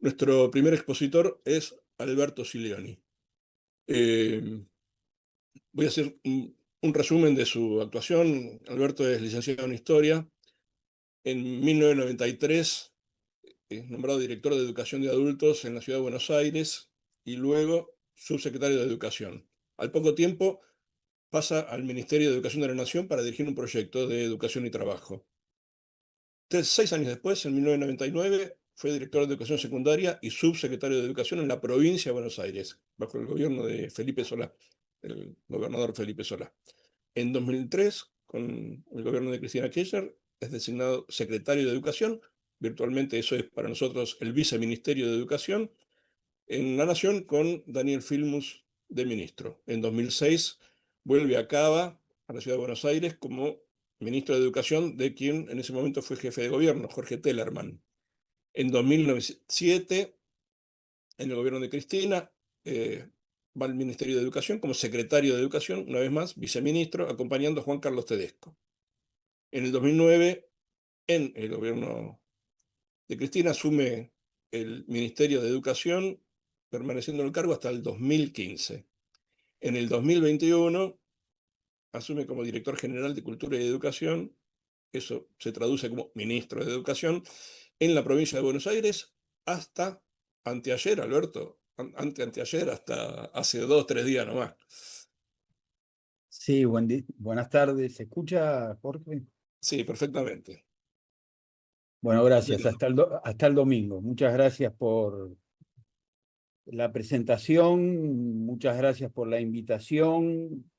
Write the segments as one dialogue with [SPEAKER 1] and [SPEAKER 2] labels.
[SPEAKER 1] Nuestro primer expositor es Alberto Silioni. Voy a hacer un resumen de su actuación. Alberto es licenciado en Historia. En 1993 es nombrado director de Educación de Adultos en la Ciudad de Buenos Aires y luego subsecretario de Educación. Al poco tiempo pasa al Ministerio de Educación de la Nación para dirigir un proyecto de educación y trabajo. 6 años después, en 1999, fue director de Educación Secundaria y subsecretario de Educación en la provincia de Buenos Aires, bajo el gobierno de Felipe Solá, el gobernador Felipe Solá. En 2003, con el gobierno de Cristina Kirchner, es designado secretario de Educación. Virtualmente eso es para nosotros el viceministerio de Educación en la Nación, con Daniel Filmus de ministro. En 2006 vuelve a Cava, a la ciudad de Buenos Aires, como ministro de Educación de quien en ese momento fue jefe de gobierno, Jorge Tellerman. En 2007, en el gobierno de Cristina, va al Ministerio de Educación como secretario de Educación, una vez más, viceministro, acompañando a Juan Carlos Tedesco. En el 2009, en el gobierno de Cristina, asume el Ministerio de Educación, permaneciendo en el cargo hasta el 2015. En el 2021 asume como director general de Cultura y Educación, eso se traduce como ministro de Educación, en la provincia de Buenos Aires hasta anteayer, Alberto, anteayer, hasta hace 2 o 3 días nomás.
[SPEAKER 2] Sí, buenas tardes. ¿Se escucha, Jorge?
[SPEAKER 1] Sí, perfectamente.
[SPEAKER 2] Bueno, gracias. Hasta el domingo. Muchas gracias por la presentación, muchas gracias por la invitación.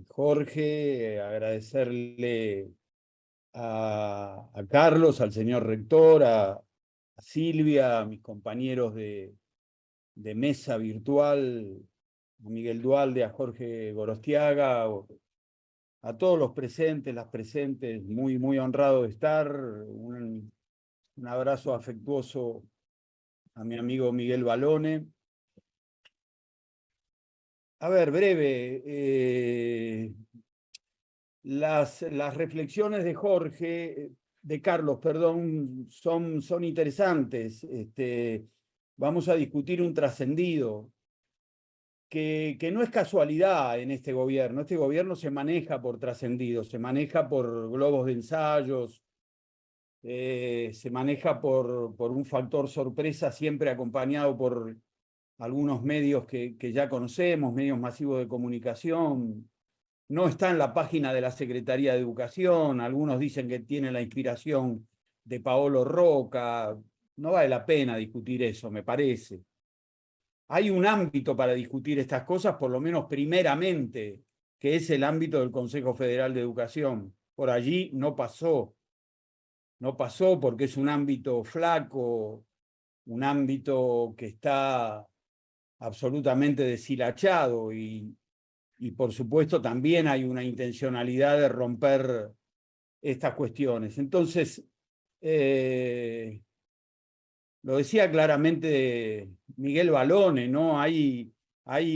[SPEAKER 2] Jorge, agradecerle a Carlos, al señor rector, a Silvia, a mis compañeros de mesa virtual, a Miguel Dualde, a Jorge Gorostiaga, a todos los presentes, las presentes, muy, muy honrado de estar. Un abrazo afectuoso a mi amigo Miguel Balone. A ver, breve. Las reflexiones de Jorge, de Carlos, perdón, son interesantes. Vamos a discutir un trascendido que no es casualidad en este gobierno. Este gobierno se maneja por trascendidos, se maneja por globos de ensayos, se maneja por un factor sorpresa siempre acompañado por algunos medios que ya conocemos, medios masivos de comunicación. No está en la página de la Secretaría de Educación, algunos dicen que tiene la inspiración de Paolo Roca. No vale la pena discutir eso, me parece. Hay un ámbito para discutir estas cosas, por lo menos primeramente, que es el ámbito del Consejo Federal de Educación. Por allí no pasó porque es un ámbito flaco, un ámbito que está absolutamente deshilachado y por supuesto también hay una intencionalidad de romper estas cuestiones. Entonces, lo decía claramente Miguel Balone, ¿no? Hay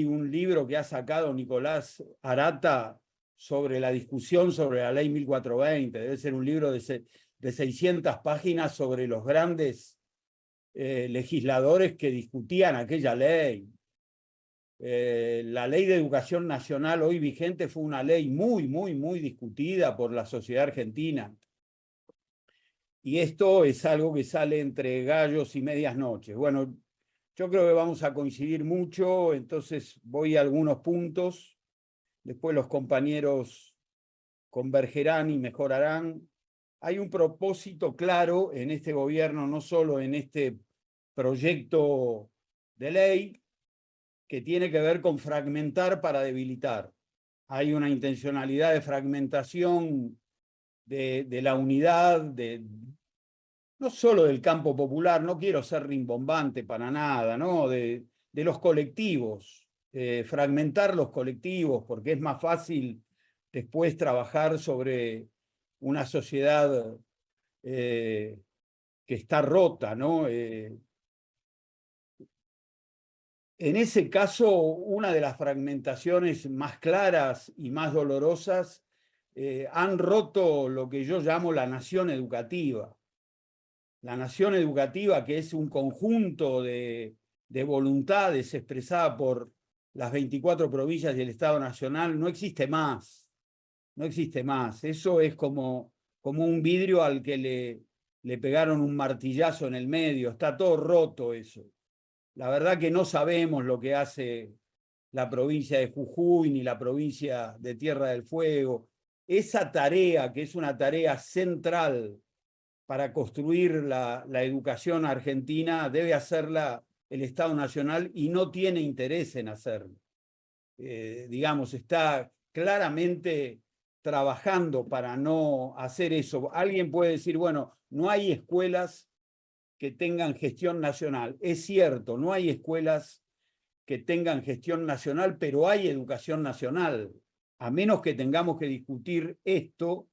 [SPEAKER 2] un libro que ha sacado Nicolás Arata sobre la discusión sobre la ley 1420. Debe ser un libro de 600 páginas sobre los grandes legisladores que discutían aquella ley. La ley de educación nacional hoy vigente fue una ley muy, muy, muy discutida por la sociedad argentina. Y esto es algo que sale entre gallos y medias noches. Bueno, yo creo que vamos a coincidir mucho, entonces voy a algunos puntos, después los compañeros convergerán y mejorarán. Hay un propósito claro en este gobierno, no solo en este proyecto de ley, que tiene que ver con fragmentar para debilitar. Hay una intencionalidad de fragmentación de la unidad, no solo del campo popular, no quiero ser rimbombante para nada, ¿no? De los colectivos, fragmentar los colectivos, porque es más fácil después trabajar sobre una sociedad que está rota, ¿no? En ese caso, una de las fragmentaciones más claras y más dolorosas han roto lo que yo llamo la nación educativa. la nación educativa, que es un conjunto de voluntades expresada por las 24 provincias y el Estado Nacional, no existe más. No existe más. Eso es como un vidrio al que le pegaron un martillazo en el medio. Está todo roto eso. La verdad que no sabemos lo que hace la provincia de Jujuy ni la provincia de Tierra del Fuego. Esa tarea, que es una tarea central para construir la educación argentina, debe hacerla el Estado Nacional y no tiene interés en hacerlo. Digamos, está claramente trabajando para no hacer eso. Alguien puede decir, bueno, no hay escuelas que tengan gestión nacional. Es cierto, no hay escuelas que tengan gestión nacional, pero hay educación nacional. A menos que tengamos que discutir esto,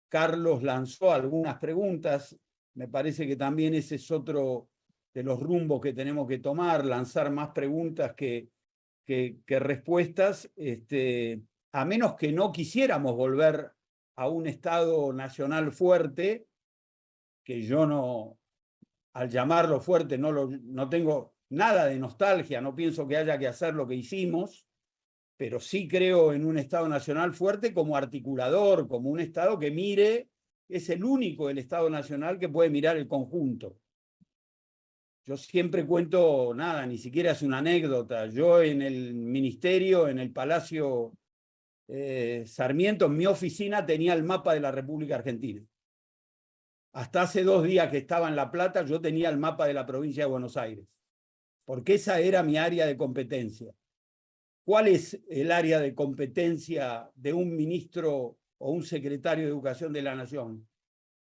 [SPEAKER 2] Carlos lanzó algunas preguntas. Me parece que también ese es otro de los rumbos que tenemos que tomar, lanzar más preguntas que respuestas, a menos que no quisiéramos volver a un Estado nacional fuerte, que yo no, al llamarlo fuerte, no tengo nada de nostalgia, no pienso que haya que hacer lo que hicimos, pero sí creo en un Estado nacional fuerte como articulador, como un Estado que mire, es el único del Estado nacional que puede mirar el conjunto. Yo siempre cuento, nada, ni siquiera es una anécdota. Yo en el ministerio, en el Palacio Sarmiento, en mi oficina tenía el mapa de la República Argentina. Hasta hace 2 días que estaba en La Plata, yo tenía el mapa de la provincia de Buenos Aires, porque esa era mi área de competencia. ¿Cuál es el área de competencia de un ministro o un secretario de Educación de la Nación?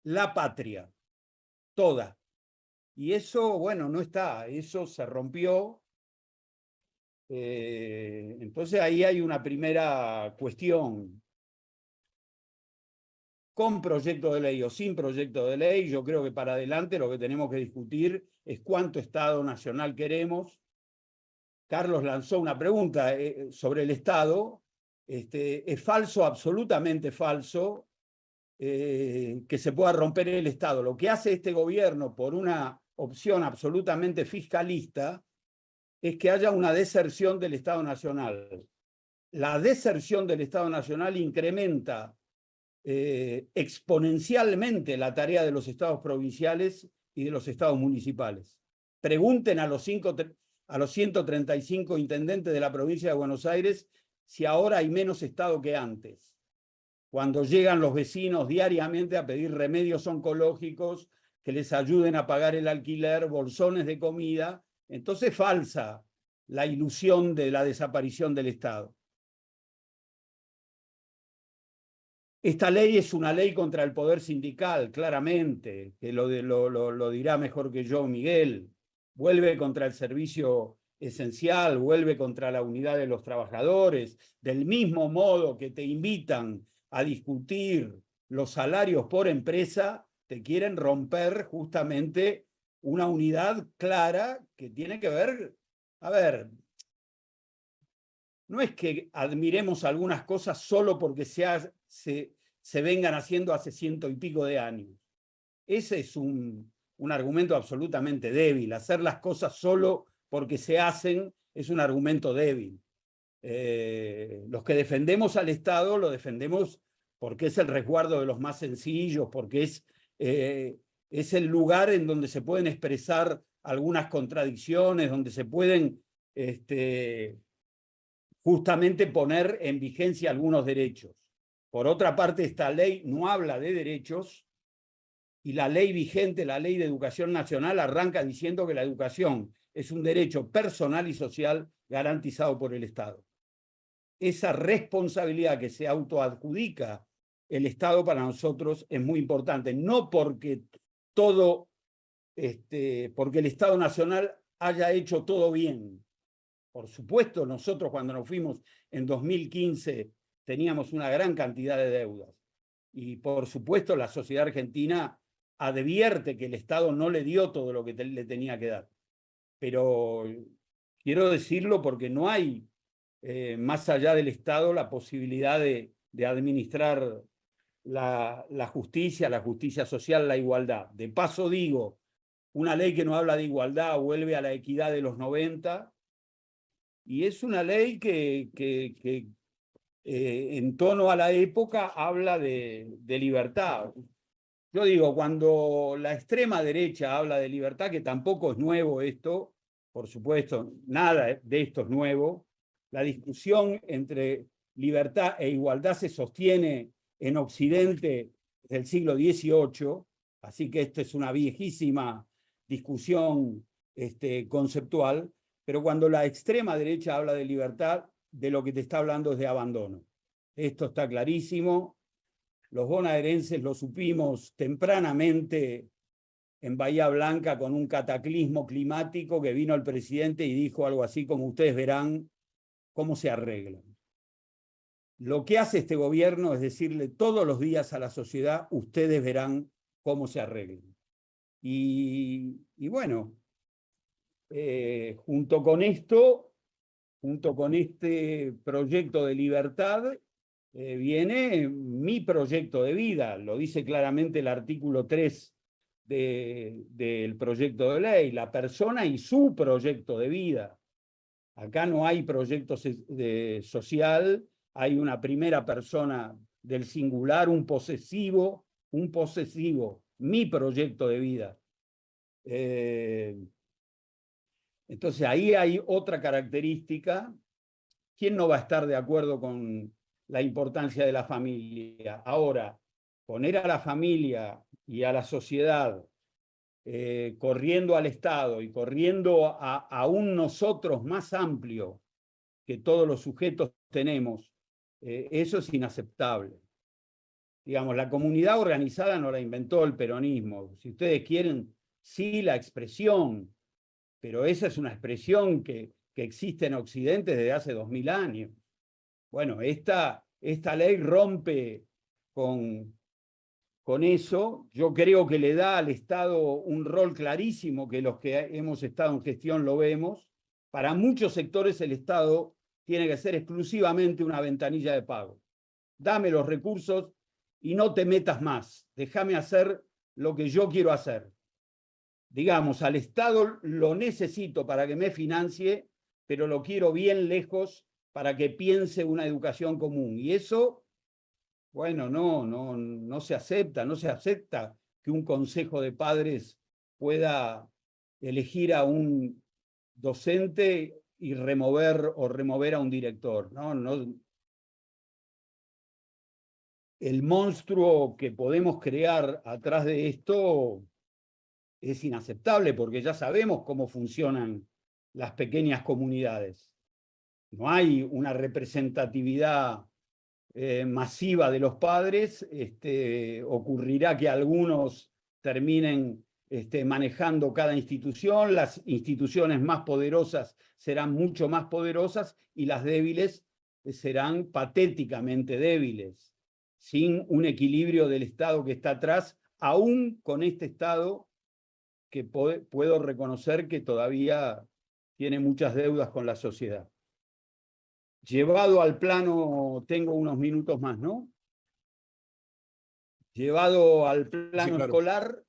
[SPEAKER 2] La patria, toda. Y eso, bueno, no está, eso se rompió. Entonces ahí hay una primera cuestión. Con proyecto de ley o sin proyecto de ley, yo creo que para adelante lo que tenemos que discutir es cuánto Estado nacional queremos. Carlos lanzó una pregunta sobre el Estado. Es falso, absolutamente falso, que se pueda romper el Estado. Lo que hace este gobierno por una opción absolutamente fiscalista es que haya una deserción del Estado Nacional. La deserción del Estado Nacional incrementa exponencialmente la tarea de los estados provinciales y de los estados municipales. Pregunten a los 135 intendentes de la provincia de Buenos Aires si ahora hay menos estado que antes, cuando llegan los vecinos diariamente a pedir remedios oncológicos que les ayuden a pagar el alquiler, bolsones de comida. Entonces falsa la ilusión de la desaparición del Estado. Esta ley es una ley contra el poder sindical, claramente, que lo dirá mejor que yo Miguel. Vuelve contra el servicio esencial, vuelve contra la unidad de los trabajadores, del mismo modo que te invitan a discutir los salarios por empresa, te quieren romper justamente una unidad clara que tiene que ver, a ver, no es que admiremos algunas cosas solo porque se vengan haciendo hace 100 y pico de años. Ese es un argumento absolutamente débil. Hacer las cosas solo porque se hacen es un argumento débil. Los que defendemos al Estado lo defendemos porque es el resguardo de los más sencillos, porque es el lugar en donde se pueden expresar algunas contradicciones, donde se pueden justamente poner en vigencia algunos derechos. Por otra parte, esta ley no habla de derechos y la ley vigente, la Ley de Educación Nacional, arranca diciendo que la educación es un derecho personal y social garantizado por el Estado. Esa responsabilidad que se autoadjudica el Estado para nosotros es muy importante, no porque porque el Estado Nacional haya hecho todo bien. Por supuesto, nosotros cuando nos fuimos en 2015 teníamos una gran cantidad de deudas. Y por supuesto la sociedad argentina advierte que el Estado no le dio todo lo que le tenía que dar. Pero quiero decirlo porque no hay, más allá del Estado, la posibilidad de administrar la justicia social, la igualdad. De paso digo, una ley que no habla de igualdad vuelve a la equidad de los 90, y es una ley que en tono a la época habla de libertad. Yo digo, cuando la extrema derecha habla de libertad, que tampoco es nuevo esto, por supuesto, nada de esto es nuevo, la discusión entre libertad e igualdad se sostiene en Occidente desde el siglo XVIII, así que esta es una viejísima discusión conceptual, pero cuando la extrema derecha habla de libertad, de lo que te está hablando es de abandono. Esto está clarísimo. Los bonaerenses lo supimos tempranamente en Bahía Blanca con un cataclismo climático que vino el presidente y dijo algo así como: ustedes verán cómo se arreglan. Lo que hace este gobierno es decirle todos los días a la sociedad: ustedes verán cómo se arreglan. Y bueno, junto con esto, junto con este proyecto de libertad, viene mi proyecto de vida. Lo dice claramente el artículo 3 del proyecto de ley, la persona y su proyecto de vida. Acá no hay proyecto social, hay una primera persona del singular, un posesivo, mi proyecto de vida. Entonces ahí hay otra característica. ¿Quién no va a estar de acuerdo con la importancia de la familia? Ahora, poner a la familia y a la sociedad corriendo al Estado y corriendo a un nosotros más amplio que todos los sujetos tenemos, eso es inaceptable. Digamos, la comunidad organizada no la inventó el peronismo. Si ustedes quieren, sí, la expresión, pero esa es una expresión que existe en Occidente desde hace 2000 años. Bueno, esta ley rompe con eso. Yo creo que le da al Estado un rol clarísimo, que los que hemos estado en gestión lo vemos. Para muchos sectores el Estado tiene que ser exclusivamente una ventanilla de pago. Dame los recursos y no te metas más. Déjame hacer lo que yo quiero hacer. Digamos, al Estado lo necesito para que me financie, pero lo quiero bien lejos para que piense una educación común. Y eso, bueno, no se acepta. No se acepta que un consejo de padres pueda elegir a un docente y remover a un director. El monstruo que podemos crear atrás de esto es inaceptable, porque ya sabemos cómo funcionan las pequeñas comunidades. No hay una representatividad masiva de los padres. Ocurrirá que algunos terminen manejando cada institución, las instituciones más poderosas serán mucho más poderosas y las débiles serán patéticamente débiles, sin un equilibrio del Estado que está atrás, aún con este Estado que puedo reconocer que todavía tiene muchas deudas con la sociedad. Llevado al plano, tengo unos minutos más, ¿no? Llevado al plano
[SPEAKER 1] Sí, claro.
[SPEAKER 2] escolar,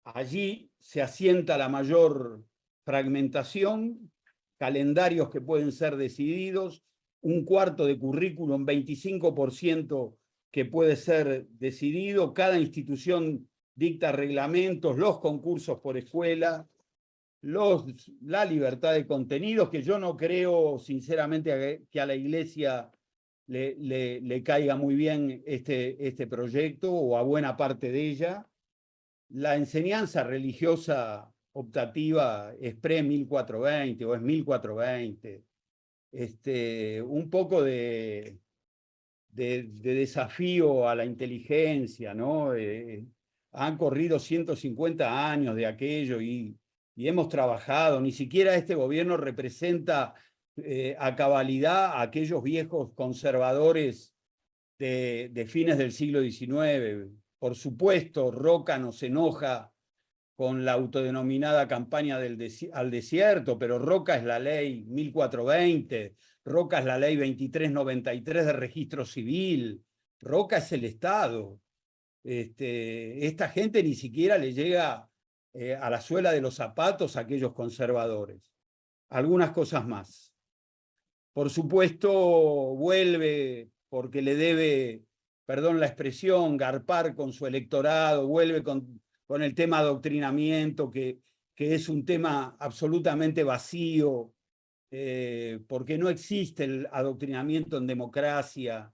[SPEAKER 2] allí se asienta la mayor fragmentación, calendarios que pueden ser decididos, un cuarto de currículum, 25% que puede ser decidido, cada institución dicta reglamentos, los concursos por escuela, la libertad de contenidos, que yo no creo sinceramente que a la Iglesia le caiga muy bien este proyecto, o a buena parte de ella. La enseñanza religiosa optativa es pre-1420 o es 1420. Un poco de desafío a la inteligencia, ¿no? Han corrido 150 años de aquello y hemos trabajado. Ni siquiera este gobierno representa a cabalidad a aquellos viejos conservadores de fines del siglo XIX. Por supuesto, Roca nos enoja con la autodenominada campaña al desierto, pero Roca es la ley 1420, Roca es la ley 2393 de registro civil, Roca es el Estado. Esta gente ni siquiera le llega a la suela de los zapatos a aquellos conservadores. Algunas cosas más. Por supuesto, vuelve porque le debe, perdón la expresión, garpar con su electorado, vuelve con el tema adoctrinamiento, que es un tema absolutamente vacío, porque no existe el adoctrinamiento en democracia.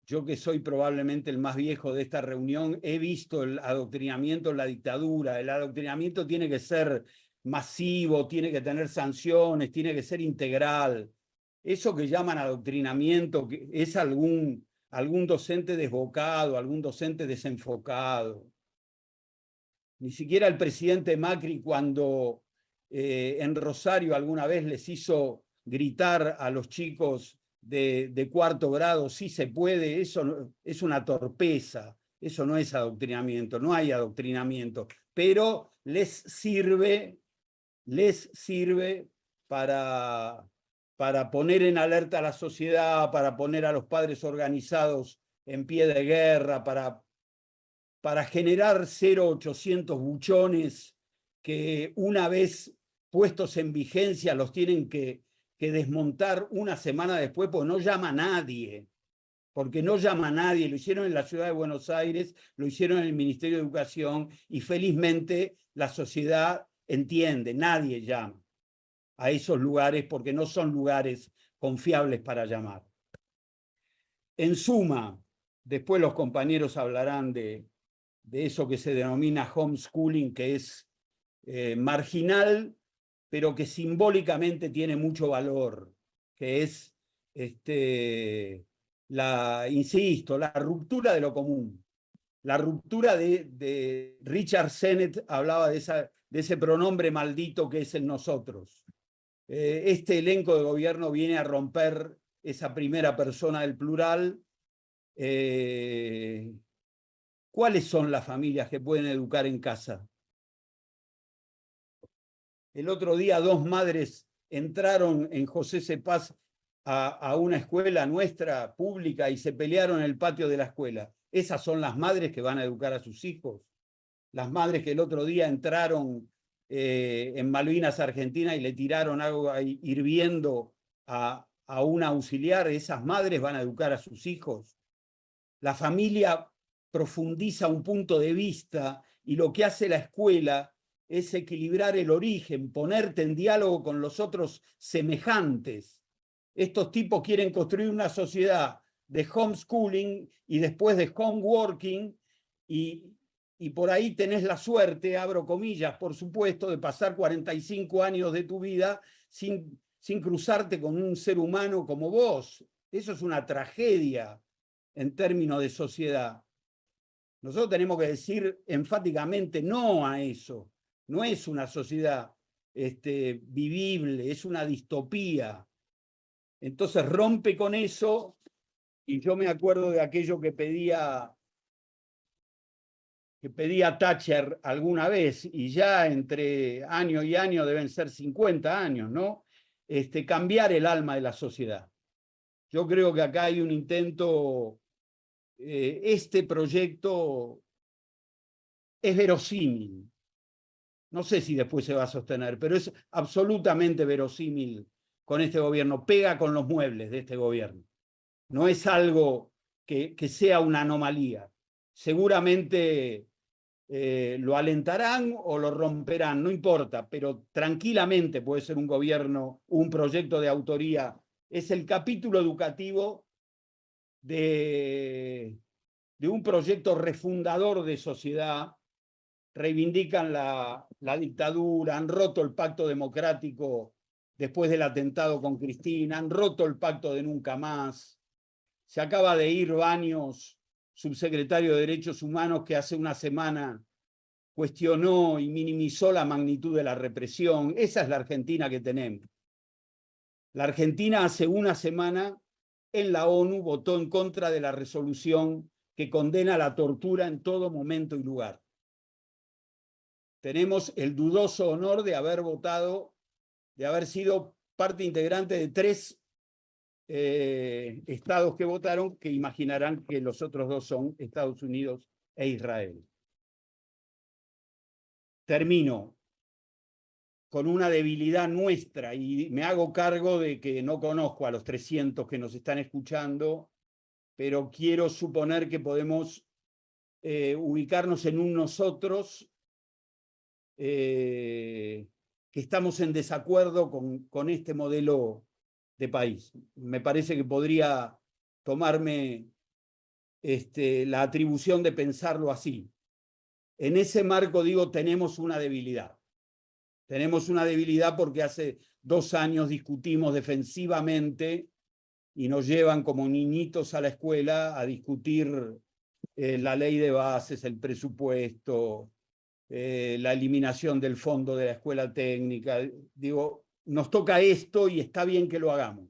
[SPEAKER 2] Yo, que soy probablemente el más viejo de esta reunión, he visto el adoctrinamiento en la dictadura. El adoctrinamiento tiene que ser masivo, tiene que tener sanciones, tiene que ser integral. Eso que llaman adoctrinamiento es algún docente desbocado, algún docente desenfocado. Ni siquiera el presidente Macri, cuando en Rosario alguna vez les hizo gritar a los chicos de cuarto grado, sí se puede, eso es una torpeza, eso no es adoctrinamiento, no hay adoctrinamiento, pero les sirve para poner en alerta a la sociedad, para poner a los padres organizados en pie de guerra, para generar 0,800 buchones que, una vez puestos en vigencia, los tienen que desmontar una semana después, porque no llama a nadie. Porque no llama a nadie. Lo hicieron en la ciudad de Buenos Aires, lo hicieron en el Ministerio de Educación, y felizmente la sociedad entiende, nadie llama a esos lugares porque no son lugares confiables para llamar. En suma, después los compañeros hablarán de eso que se denomina homeschooling, que es marginal, pero que simbólicamente tiene mucho valor, que es, insisto, la ruptura de lo común. La ruptura de Richard Sennett hablaba de ese pronombre maldito que es el nosotros. Este elenco de gobierno viene a romper esa primera persona del plural. ¿Cuáles son las familias que pueden educar en casa? El otro día 2 madres entraron en José Cepaz a una escuela nuestra pública y se pelearon en el patio de la escuela. ¿Esas son las madres que van a educar a sus hijos? Las madres que el otro día entraron en Malvinas, Argentina, y le tiraron agua hirviendo a una auxiliar, ¿esas madres van a educar a sus hijos? La familia profundiza un punto de vista, y lo que hace la escuela es equilibrar el origen, ponerte en diálogo con los otros semejantes. Estos tipos quieren construir una sociedad de homeschooling y después de homeworking, y por ahí tenés la suerte, abro comillas, por supuesto, de pasar 45 años de tu vida sin cruzarte con un ser humano como vos. Eso es una tragedia en términos de sociedad. Nosotros tenemos que decir enfáticamente no a eso. No es una sociedad vivible, es una distopía. Entonces rompe con eso, y yo me acuerdo de aquello que pedía Thatcher alguna vez, y ya entre año y año deben ser 50 años, ¿no? Cambiar el alma de la sociedad. Yo creo que acá hay un intento. Este proyecto es verosímil. No sé si después se va a sostener, pero es absolutamente verosímil con este gobierno. Pega con los muebles de este gobierno. No es algo que sea una anomalía. Seguramente lo alentarán o lo romperán, no importa, pero tranquilamente puede ser un gobierno, un proyecto de autoría. Es el capítulo educativo de un proyecto refundador de sociedad. Reivindican la dictadura, han roto el pacto democrático después del atentado con Cristina, han roto el pacto de nunca más. Se acaba de ir Baños, subsecretario de Derechos Humanos, que hace una semana cuestionó y minimizó la magnitud de la represión. Esa es la Argentina que tenemos. La Argentina hace una semana en la ONU votó en contra de la resolución que condena la tortura en todo momento y lugar. Tenemos el dudoso honor de haber votado, de haber sido parte integrante de 3 estados que votaron, que imaginarán que los otros dos son Estados Unidos e Israel. Termino con una debilidad nuestra y me hago cargo de que no conozco a los 300 que nos están escuchando, pero quiero suponer que podemos ubicarnos en un nosotros que estamos en desacuerdo con este modelo de país. Me parece que podría tomarme la atribución de pensarlo así. En ese marco digo, tenemos una debilidad. Tenemos una debilidad porque hace 2 años discutimos defensivamente y nos llevan como niñitos a la escuela a discutir la ley de bases, el presupuesto, la eliminación del fondo de la escuela técnica. Digo, nos toca esto y está bien que lo hagamos.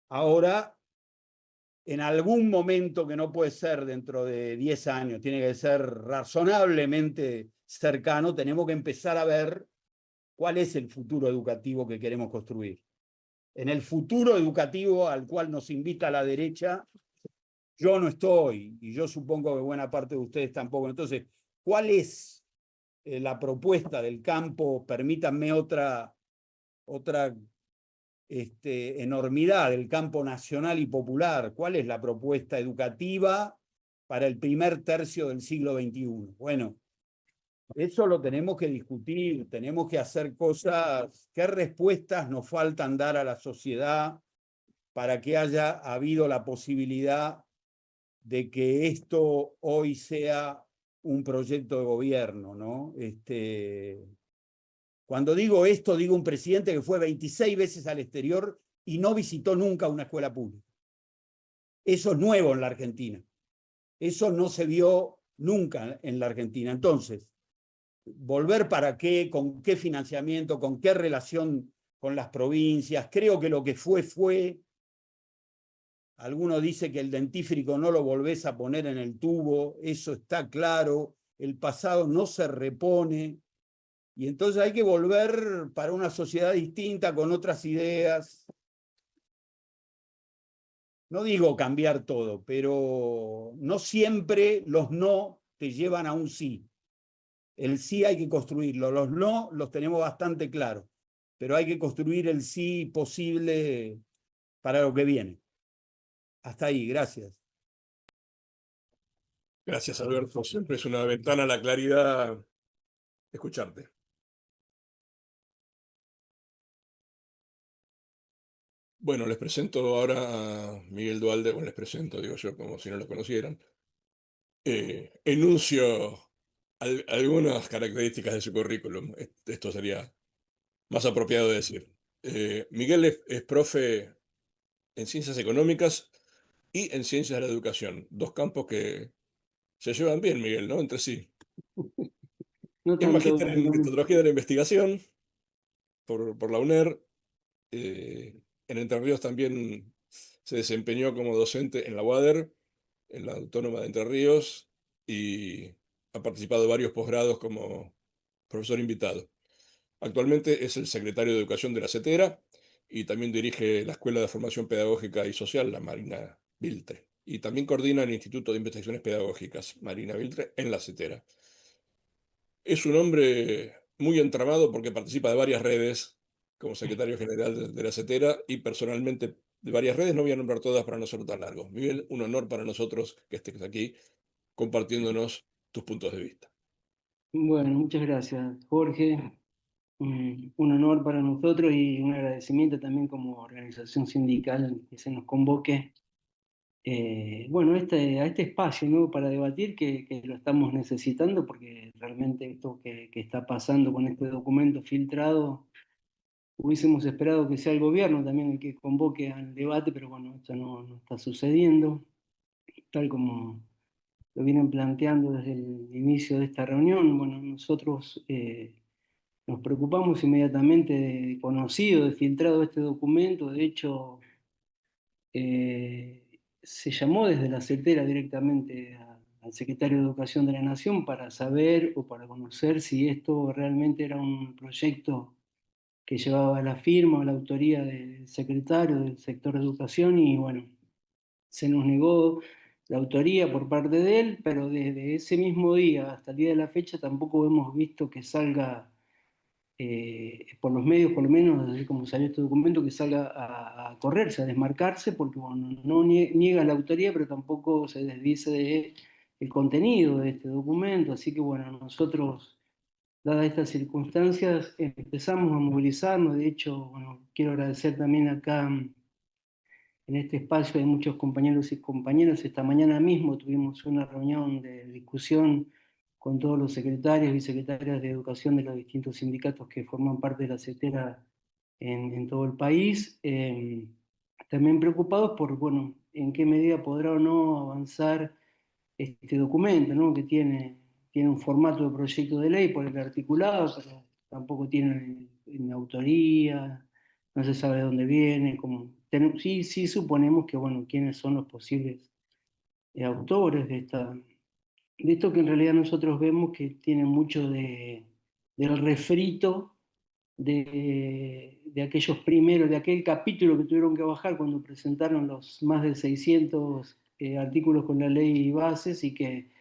[SPEAKER 2] Ahora, en algún momento que no puede ser dentro de 10 años, tiene que ser razonablemente cercano, tenemos que empezar a ver cuál es el futuro educativo que queremos construir. En el futuro educativo al cual nos invita la derecha, yo no estoy, y yo supongo que buena parte de ustedes tampoco. Entonces, ¿cuál es la propuesta del campo? Permítanme otra enormidad del campo nacional y popular. ¿Cuál es la propuesta educativa para el primer tercio del siglo XXI? Bueno, eso lo tenemos que discutir, tenemos que hacer cosas. ¿Qué respuestas nos faltan dar a la sociedad para que haya habido la posibilidad de que esto hoy sea un proyecto de gobierno, ¿no? Cuando digo esto, digo un presidente que fue 26 veces al exterior y no visitó nunca una escuela pública. Eso es nuevo en la Argentina. Eso no se vio nunca en la Argentina. Entonces, ¿volver para qué? ¿Con qué financiamiento? ¿Con qué relación con las provincias? Creo que lo que fue. Alguno dice que el dentífrico no lo volvés a poner en el tubo. Eso está claro. El pasado no se repone. Y entonces hay que volver para una sociedad distinta, con otras ideas. No digo cambiar todo, pero no siempre los no te llevan a un sí. El sí hay que construirlo, los no los tenemos bastante claros, pero hay que construir el sí posible para lo que viene. Hasta ahí, gracias.
[SPEAKER 1] Gracias, Alberto. Siempre es una ventana a la claridad escucharte. Bueno, les presento ahora a Miguel Dualde, bueno, les presento, digo yo, como si no lo conocieran. Enuncio algunas características de su currículum. Esto sería más apropiado de decir. Miguel es profe en Ciencias Económicas y en Ciencias de la Educación, dos campos que se llevan bien, Miguel, ¿no? Entre sí.
[SPEAKER 3] No
[SPEAKER 1] Es
[SPEAKER 3] tanto,
[SPEAKER 1] magíster en metodología de la investigación por la UNER. En Entre Ríos también se desempeñó como docente en la UADER, en la Autónoma de Entre Ríos, y ha participado en varios posgrados como profesor invitado. Actualmente es el secretario de Educación de la CETERA y también dirige la Escuela de Formación Pedagógica y Social, la Marina Viltre. Y también coordina el Instituto de Investigaciones Pedagógicas, Marina Viltre, en la CETERA. Es un hombre muy entramado porque participa de varias redes como secretario general de la CETERA y personalmente de varias redes. No voy a nombrar todas para no ser tan largo. Miguel, un honor para nosotros que estés aquí compartiéndonos tus puntos de vista.
[SPEAKER 3] Bueno, muchas gracias, Jorge. Un honor para nosotros y un agradecimiento también como organización sindical que se nos convoque bueno, a este espacio, ¿no? Para debatir que lo estamos necesitando porque realmente esto que está pasando con este documento filtrado, hubiésemos esperado que sea el gobierno también el que convoque al debate, pero bueno, esto no está sucediendo, tal como lo vienen planteando desde el inicio de esta reunión. Bueno, nosotros nos preocupamos inmediatamente de conocido, de filtrado este documento. De hecho, se llamó desde la CETERA directamente al secretario de Educación de la Nación para saber o para conocer si esto realmente era un proyecto que llevaba la firma o la autoría del secretario del sector de educación y bueno, se nos negó la autoría por parte de él, pero desde ese mismo día hasta el día de la fecha tampoco hemos visto que salga por los medios, por lo menos, así como salió este documento, que salga a correrse, a desmarcarse, porque bueno, no niega la autoría, pero tampoco se desdice del contenido de este documento. Así que bueno, nosotros, dadas estas circunstancias, empezamos a movilizarnos. De hecho, bueno, quiero agradecer también acá en este espacio hay muchos compañeros y compañeras. Esta mañana mismo tuvimos una reunión de discusión con todos los secretarios y secretarias de educación de los distintos sindicatos que forman parte de la CETERA en todo el país. También preocupados por, bueno, en qué medida podrá o no avanzar este documento, ¿no? Que tiene un formato de proyecto de ley por el articulado, pero tampoco tiene una autoría, no se sabe de dónde viene, sí suponemos que, bueno, quiénes son los posibles autores de esto que en realidad nosotros vemos que tiene mucho del refrito de aquellos primeros, de aquel capítulo que tuvieron que bajar cuando presentaron los más de 600 artículos con la ley y bases y que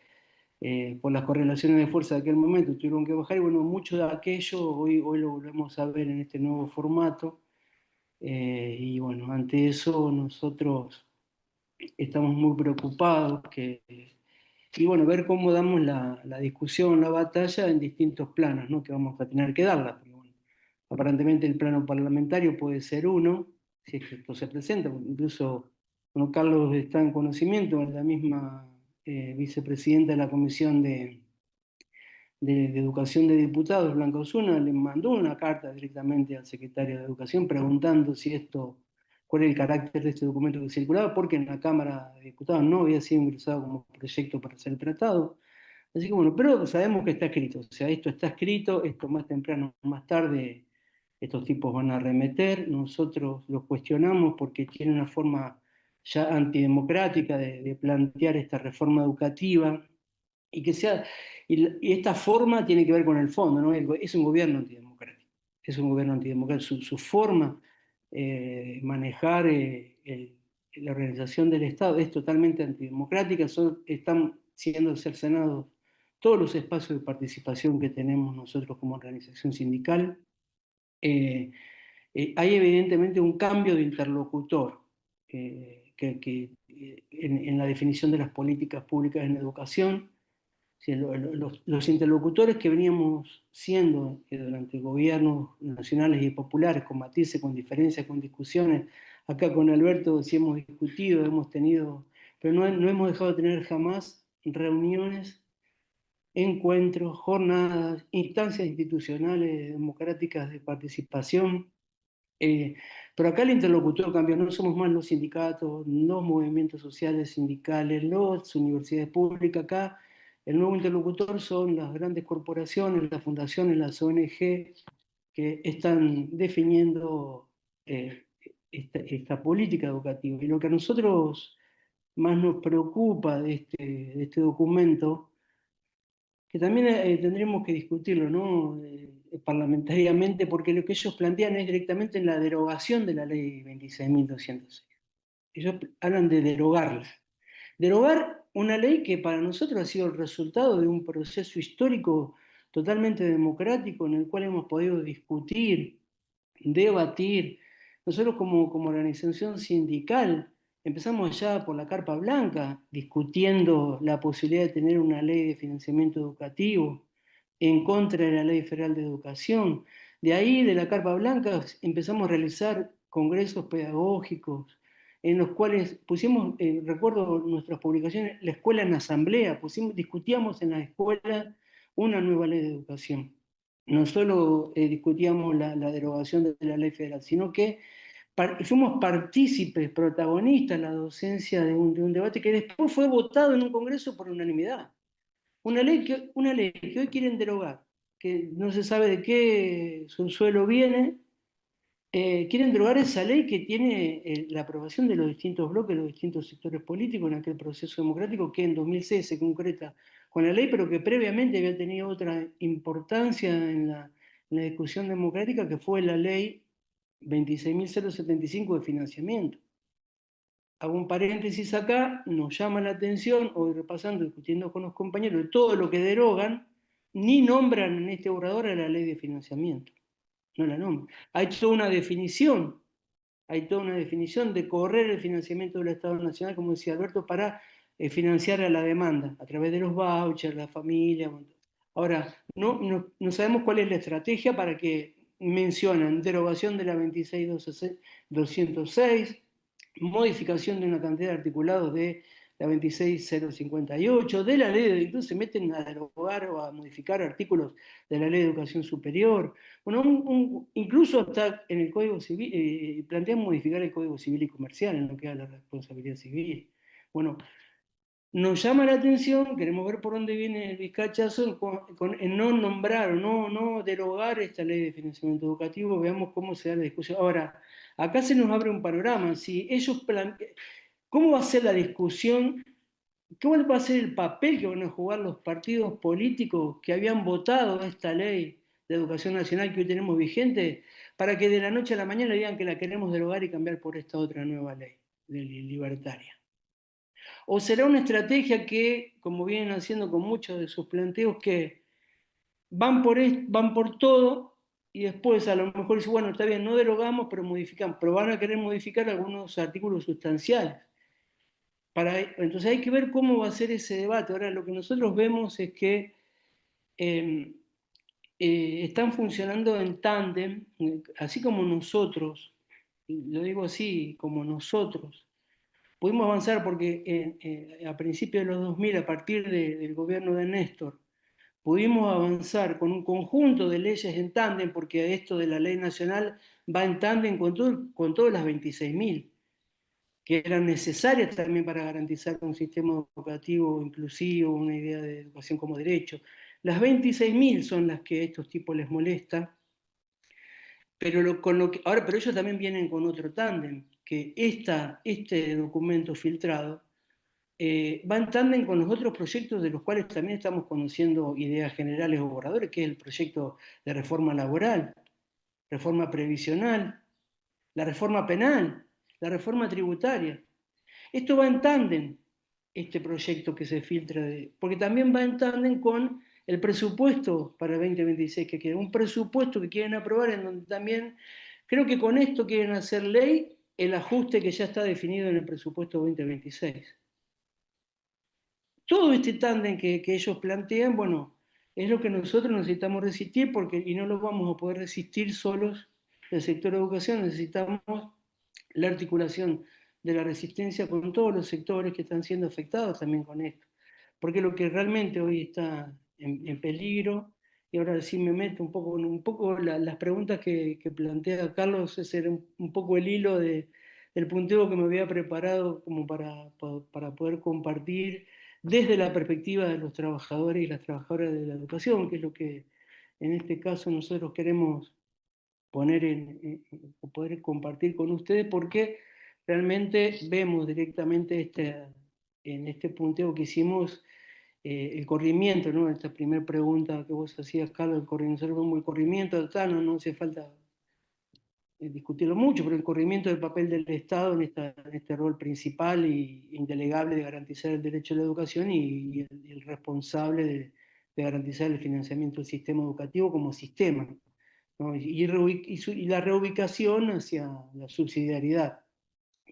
[SPEAKER 3] por las correlaciones de fuerza de aquel momento tuvieron que bajar y bueno, mucho de aquello hoy lo volvemos a ver en este nuevo formato y bueno, ante eso nosotros estamos muy preocupados y bueno, ver cómo damos la discusión, la batalla en distintos planos, ¿no? Que vamos a tener que darla. Pero bueno, aparentemente el plano parlamentario puede ser uno, si es que esto se presenta, incluso bueno, Carlos está en conocimiento, en la misma vicepresidenta de la Comisión de Educación de Diputados, Blanca Osuna, le mandó una carta directamente al secretario de Educación preguntando cuál es el carácter de este documento que circulaba, porque en la Cámara de Diputados no había sido ingresado como proyecto para ser tratado. Así que bueno, pero sabemos que está escrito, o sea, esto está escrito, esto más temprano o más tarde, estos tipos van a arremeter, nosotros los cuestionamos porque tiene una forma ya antidemocrática de plantear esta reforma educativa, y que sea, y esta forma tiene que ver con el fondo, ¿no? Es un gobierno antidemocrático, es un gobierno antidemocrático, su forma de manejar la organización del Estado es totalmente antidemocrática, están siendo cercenados todos los espacios de participación que tenemos nosotros como organización sindical. Hay evidentemente un cambio de interlocutor en la definición de las políticas públicas en educación. Sí, los interlocutores que veníamos siendo durante gobiernos nacionales y populares, con matices, con diferencias, con discusiones, acá con Alberto sí hemos discutido, hemos tenido, pero no hemos dejado de tener jamás reuniones, encuentros, jornadas, instancias institucionales democráticas de participación. Eh, pero acá el interlocutor cambió, no somos más los sindicatos, los movimientos sociales sindicales, las universidades públicas. Acá el nuevo interlocutor son las grandes corporaciones, las fundaciones, las ONG que están definiendo esta política educativa. Y lo que a nosotros más nos preocupa de este documento, que también tendremos que discutirlo, ¿no? Parlamentariamente, porque lo que ellos plantean es directamente en la derogación de la ley 26.206. Ellos hablan de derogarla. Derogar una ley que para nosotros ha sido el resultado de un proceso histórico totalmente democrático en el cual hemos podido discutir, debatir. Nosotros como organización sindical empezamos ya por la Carpa Blanca discutiendo la posibilidad de tener una ley de financiamiento educativo en contra de la Ley Federal de Educación. De ahí, de la Carpa Blanca, empezamos a realizar congresos pedagógicos en los cuales pusimos, recuerdo nuestras publicaciones, la escuela en asamblea, discutíamos en la escuela una nueva ley de educación. No solo discutíamos la derogación de la ley federal, sino que fuimos partícipes, protagonistas en la docencia de un debate que después fue votado en un congreso por unanimidad. Una ley que hoy quieren derogar, que no se sabe de qué subsuelo viene, quieren derogar esa ley que tiene la aprobación de los distintos bloques, los distintos sectores políticos en aquel proceso democrático que en 2006 se concreta con la ley, pero que previamente había tenido otra importancia en una discusión democrática que fue la ley 26.075 de financiamiento. Hago un paréntesis acá, nos llama la atención, hoy repasando, discutiendo con los compañeros, de todo lo que derogan, ni nombran en este borrador a la ley de financiamiento. No la nombran. Hay toda una definición de correr el financiamiento del Estado Nacional, como decía Alberto, para financiar a la demanda, a través de los vouchers, la familia. Ahora, no sabemos cuál es la estrategia para que mencionan derogación de la 26.206, modificación de una cantidad de articulados de la 26.058, de la ley de, incluso se meten a derogar o a modificar artículos de la ley de educación superior. Bueno, incluso hasta en el Código Civil, plantean modificar el Código Civil y Comercial en lo que es la responsabilidad civil. Bueno, nos llama la atención, queremos ver por dónde viene el vizcachazo en no nombrar o no derogar esta ley de financiamiento educativo, veamos cómo se da la discusión. Ahora, acá se nos abre un panorama, si ellos ¿cómo va a ser la discusión? ¿Cuál va a ser el papel que van a jugar los partidos políticos que habían votado esta ley de educación nacional que hoy tenemos vigente para que de la noche a la mañana digan que la queremos derogar y cambiar por esta otra nueva ley libertaria? ¿O será una estrategia que, como vienen haciendo con muchos de sus planteos, que van por todo y después a lo mejor dicen, bueno, está bien, no derogamos, pero modificamos, pero van a querer modificar algunos artículos sustanciales? Entonces hay que ver cómo va a ser ese debate. Ahora, lo que nosotros vemos es que están funcionando en tándem, así como nosotros, y lo digo así, como nosotros, pudimos avanzar porque a principios de los 2000, a partir del gobierno de Néstor, pudimos avanzar con un conjunto de leyes en tándem, porque esto de la ley nacional va en tándem con todas las 26.000 que eran necesarias también para garantizar un sistema educativo inclusivo, una idea de educación como derecho. Las 26.000 son las que a estos tipos les molesta, pero, pero ellos también vienen con otro tándem, que este documento filtrado va en tándem con los otros proyectos de los cuales también estamos conociendo ideas generales o borradores, que es el proyecto de reforma laboral, reforma previsional, la reforma penal, la reforma tributaria. Esto va en tándem, este proyecto que se filtra, porque también va en tándem con el presupuesto para el 2026, que queda un presupuesto que quieren aprobar, en donde también creo que con esto quieren hacer ley el ajuste que ya está definido en el presupuesto 2026. Todo este tándem que ellos plantean, bueno, es lo que nosotros necesitamos resistir, y no lo vamos a poder resistir solos el sector de educación, necesitamos la articulación de la resistencia con todos los sectores que están siendo afectados también con esto. Porque lo que realmente hoy está en peligro, y ahora sí me meto un poco las preguntas que plantea Carlos, ese era un poco el hilo del punteo que me había preparado como para poder compartir desde la perspectiva de los trabajadores y las trabajadoras de la educación, que es lo que en este caso nosotros queremos poner o poder compartir con ustedes, porque realmente vemos directamente en este punteo que hicimos el corrimiento, ¿no? Esta primera pregunta que vos hacías, Carlos, nosotros vemos el corrimiento, no hace falta discutirlo mucho, pero el corrimiento del papel del Estado en este rol principal e indelegable de garantizar el derecho a la educación y el responsable de garantizar el financiamiento del sistema educativo como sistema, ¿no? Y la reubicación hacia la subsidiariedad,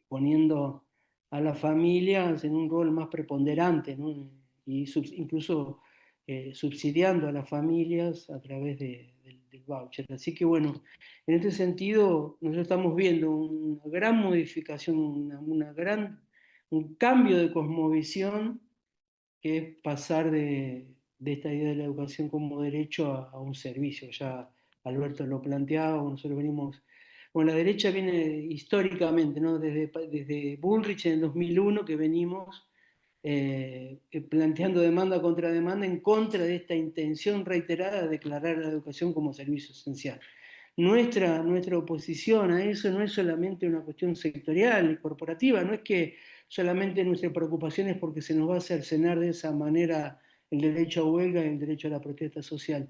[SPEAKER 3] poniendo a las familias en un rol más preponderante, ¿no? Y incluso subsidiando a las familias a través del voucher. Así que bueno, en este sentido nosotros estamos viendo una gran modificación, un cambio de cosmovisión, que es pasar de esta idea de la educación como derecho a un servicio. Ya Alberto lo planteaba, nosotros venimos, bueno, la derecha viene históricamente, ¿no? Desde Bullrich en el 2001 que venimos planteando demanda contra demanda en contra de esta intención reiterada de declarar la educación como servicio esencial. Nuestra oposición a eso no es solamente una cuestión sectorial y corporativa, no es que solamente nuestra preocupación es porque se nos va a cercenar de esa manera el derecho a huelga y el derecho a la protesta social.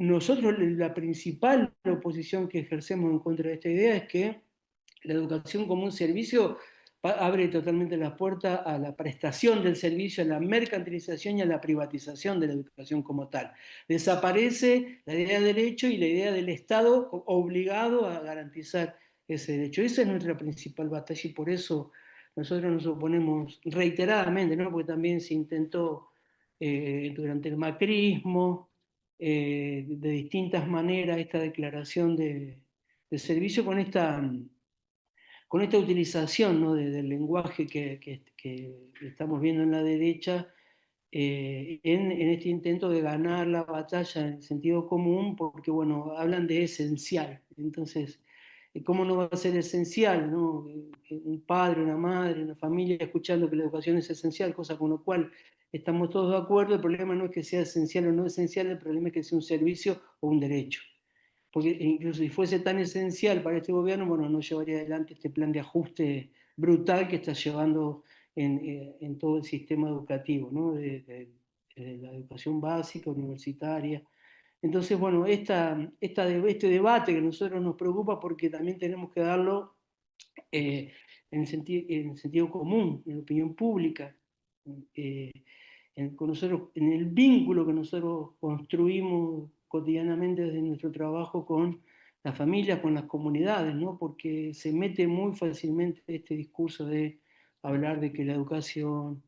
[SPEAKER 3] nosotros la principal oposición que ejercemos en contra de esta idea es que la educación como un servicio abre totalmente las puertas a la prestación del servicio, a la mercantilización y a la privatización de la educación como tal. Desaparece la idea de derecho y la idea del Estado obligado a garantizar ese derecho. Esa es nuestra principal batalla y por eso nosotros nos oponemos reiteradamente, ¿no? Porque también se intentó durante el macrismo, de distintas maneras, esta declaración de servicio con esta utilización, ¿no? Del lenguaje que estamos viendo en la derecha, en este intento de ganar la batalla en el sentido común, porque bueno, hablan de esencial. Entonces, ¿cómo no va a ser esencial, ¿no? Un padre, una madre, una familia escuchando que la educación es esencial, cosa con la cual estamos todos de acuerdo? El problema no es que sea esencial o no esencial, el problema es que sea un servicio o un derecho. Porque incluso si fuese tan esencial para este gobierno, bueno, no llevaría adelante este plan de ajuste brutal que está llevando en todo el sistema educativo, ¿no? De la educación básica, universitaria. Entonces, bueno, este debate que a nosotros nos preocupa porque también tenemos que darlo en sentido común, en la opinión pública, eh, en el vínculo que nosotros construimos cotidianamente desde nuestro trabajo con las familias, con las comunidades, ¿no? Porque se mete muy fácilmente este discurso de hablar de que la educación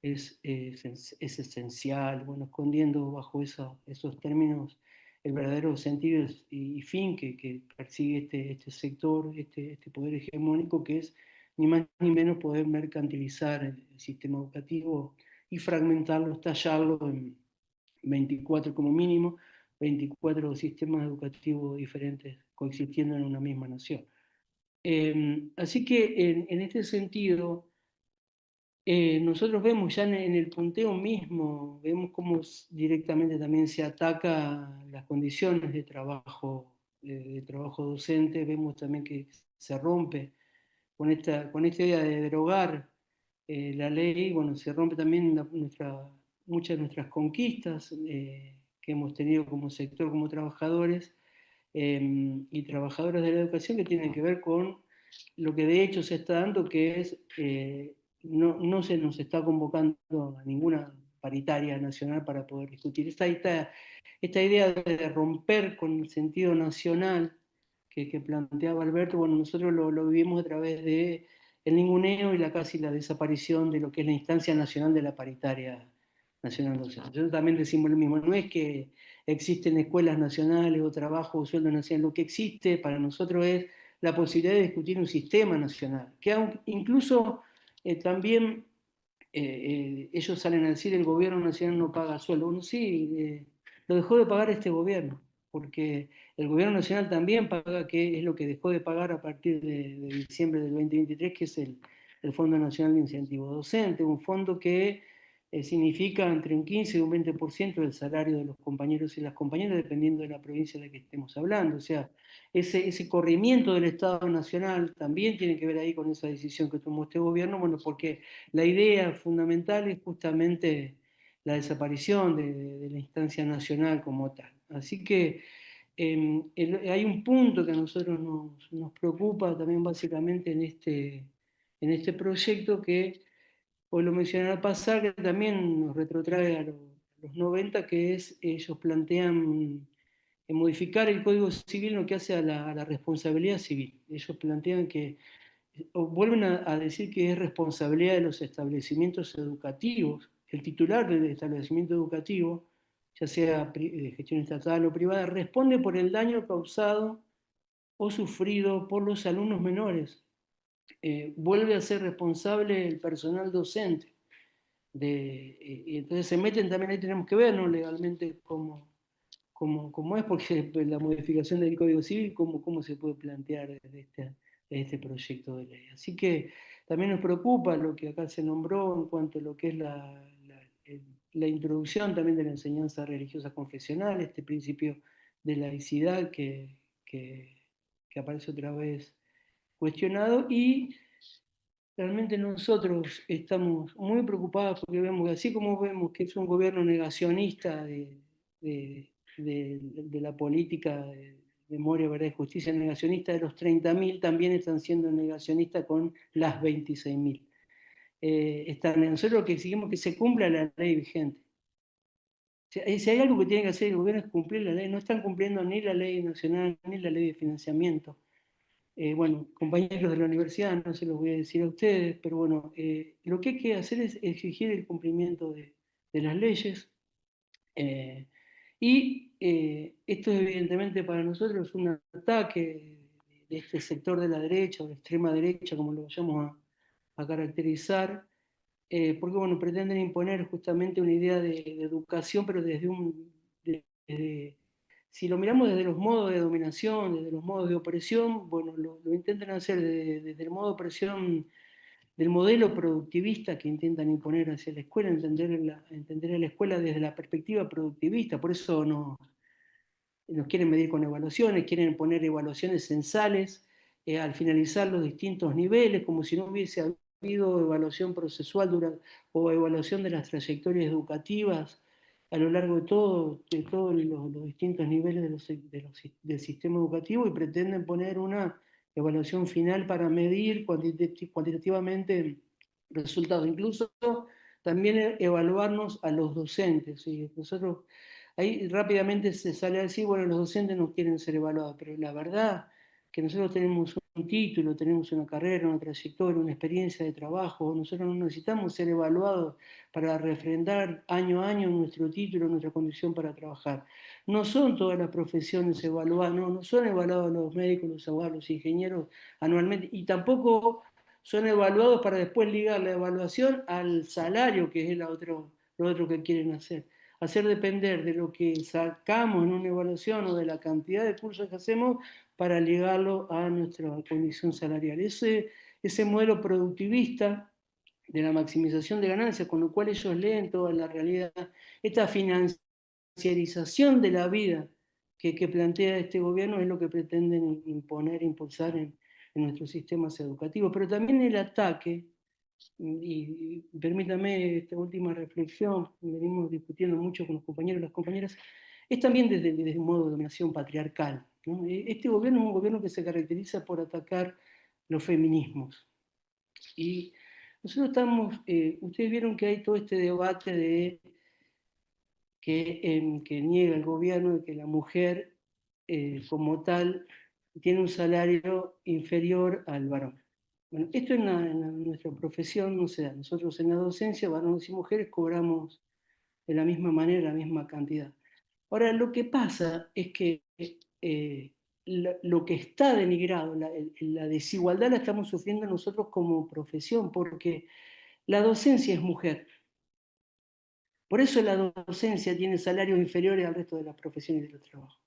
[SPEAKER 3] es esencial, bueno, escondiendo bajo esos términos el verdadero sentido y fin que persigue este sector, este poder hegemónico, que es ni más ni menos poder mercantilizar el sistema educativo y fragmentarlo, estallarlo en 24 como mínimo, 24 sistemas educativos diferentes coexistiendo en una misma nación. Así que en este sentido, nosotros vemos ya en el punteo mismo, vemos cómo directamente también se ataca las condiciones de trabajo docente, vemos también que se rompe con esta idea de derogar la ley, bueno, se rompe también muchas de nuestras conquistas que hemos tenido como sector, como trabajadores y trabajadoras de la educación, que tienen que ver con lo que de hecho se está dando, que es, no se nos está convocando a ninguna paritaria nacional para poder discutir. Esta idea de romper con el sentido nacional que planteaba Alberto, bueno, nosotros lo vivimos a través de el ninguneo y casi la desaparición de lo que es la instancia nacional de la paritaria nacional docente. Nosotros también decimos lo mismo, no es que existen escuelas nacionales o trabajo o sueldo nacional, lo que existe para nosotros es la posibilidad de discutir un sistema nacional, que incluso también ellos salen a decir el gobierno nacional no paga sueldo. Bueno, sí, lo dejó de pagar este gobierno, porque el gobierno nacional también paga, que es lo que dejó de pagar a partir de diciembre del 2023, que es el Fondo Nacional de Incentivo Docente, un fondo que significa entre un 15 y un 20% del salario de los compañeros y las compañeras, dependiendo de la provincia de la que estemos hablando. O sea, ese corrimiento del Estado Nacional también tiene que ver ahí con esa decisión que tomó este gobierno, bueno, porque la idea fundamental es justamente la desaparición de la instancia nacional como tal. Así que hay un punto que a nosotros nos preocupa también básicamente en este proyecto que, hoy lo mencioné al pasar, que también nos retrotrae a los 90, que es, ellos plantean modificar el Código Civil en lo que hace a la responsabilidad civil. Ellos plantean que, o vuelven a decir que es responsabilidad de los establecimientos educativos, el titular del establecimiento educativo, ya sea de gestión estatal o privada, responde por el daño causado o sufrido por los alumnos menores. Vuelve a ser responsable el personal docente. Y entonces se meten también, ahí tenemos que ver, ¿no?, legalmente cómo es, porque la modificación del Código Civil, cómo se puede plantear desde este proyecto de ley. Así que también nos preocupa lo que acá se nombró en cuanto a lo que es la introducción también de la enseñanza religiosa confesional, este principio de laicidad que aparece otra vez cuestionado, y realmente nosotros estamos muy preocupados porque vemos que así como vemos que es un gobierno negacionista de de la política de memoria, verdad y justicia negacionista, de los 30.000 también están siendo negacionistas con las 26.000. Nosotros lo que exigimos es que se cumpla la ley vigente. Si hay algo que tiene que hacer el gobierno es cumplir la ley. No están cumpliendo ni la ley nacional ni la ley de financiamiento. Bueno, compañeros de la universidad, no se los voy a decir a ustedes, pero bueno, lo que hay que hacer es exigir el cumplimiento de las leyes. Esto evidentemente para nosotros es un ataque de este sector de la derecha, o de extrema derecha, como lo vayamos a caracterizar, porque bueno, pretenden imponer justamente una idea de educación, pero si lo miramos desde los modos de dominación, desde los modos de opresión, bueno, lo intentan hacer desde el modo de opresión del modelo productivista que intentan imponer hacia la escuela, entender a la escuela desde la perspectiva productivista. Por eso nos quieren medir con evaluaciones, quieren poner evaluaciones censales al finalizar los distintos niveles, como si no hubiese habido evaluación procesual o evaluación de las trayectorias educativas a lo largo de todos los distintos niveles del sistema educativo, y pretenden poner una evaluación final para medir cuantitativamente resultados. Incluso también evaluarnos a los docentes. ¿Sí? Nosotros ahí rápidamente se sale a decir, bueno, los docentes no quieren ser evaluados, pero la verdad que nosotros tenemos un título, tenemos una carrera, una trayectoria, una experiencia de trabajo. Nosotros no necesitamos ser evaluados para refrendar año a año nuestro título, nuestra condición para trabajar. No son todas las profesiones evaluadas, no son evaluados los médicos, los abogados, los ingenieros anualmente, y tampoco son evaluados para después ligar la evaluación al salario, que es lo otro que quieren hacer depender de lo que sacamos en una evaluación o de la cantidad de cursos que hacemos para ligarlo a nuestra condición salarial. Ese modelo productivista de la maximización de ganancias, con lo cual ellos leen toda la realidad, esta financiarización de la vida que plantea este gobierno es lo que pretenden imponer, impulsar en nuestros sistemas educativos. Pero también el ataque, y permítame esta última reflexión, venimos discutiendo mucho con los compañeros y las compañeras, es también desde un modo de dominación patriarcal, ¿no? Este gobierno es un gobierno que se caracteriza por atacar los feminismos. Y nosotros ustedes vieron que hay todo este debate que niega el gobierno de que la mujer como tal tiene un salario inferior al varón. Bueno, esto en nuestra profesión no se da. Nosotros en la docencia, varones y mujeres, cobramos de la misma manera, la misma cantidad. Ahora, lo que pasa es que lo que está denigrado, la desigualdad la estamos sufriendo nosotros como profesión, porque la docencia es mujer. Por eso la docencia tiene salarios inferiores al resto de las profesiones de los trabajos.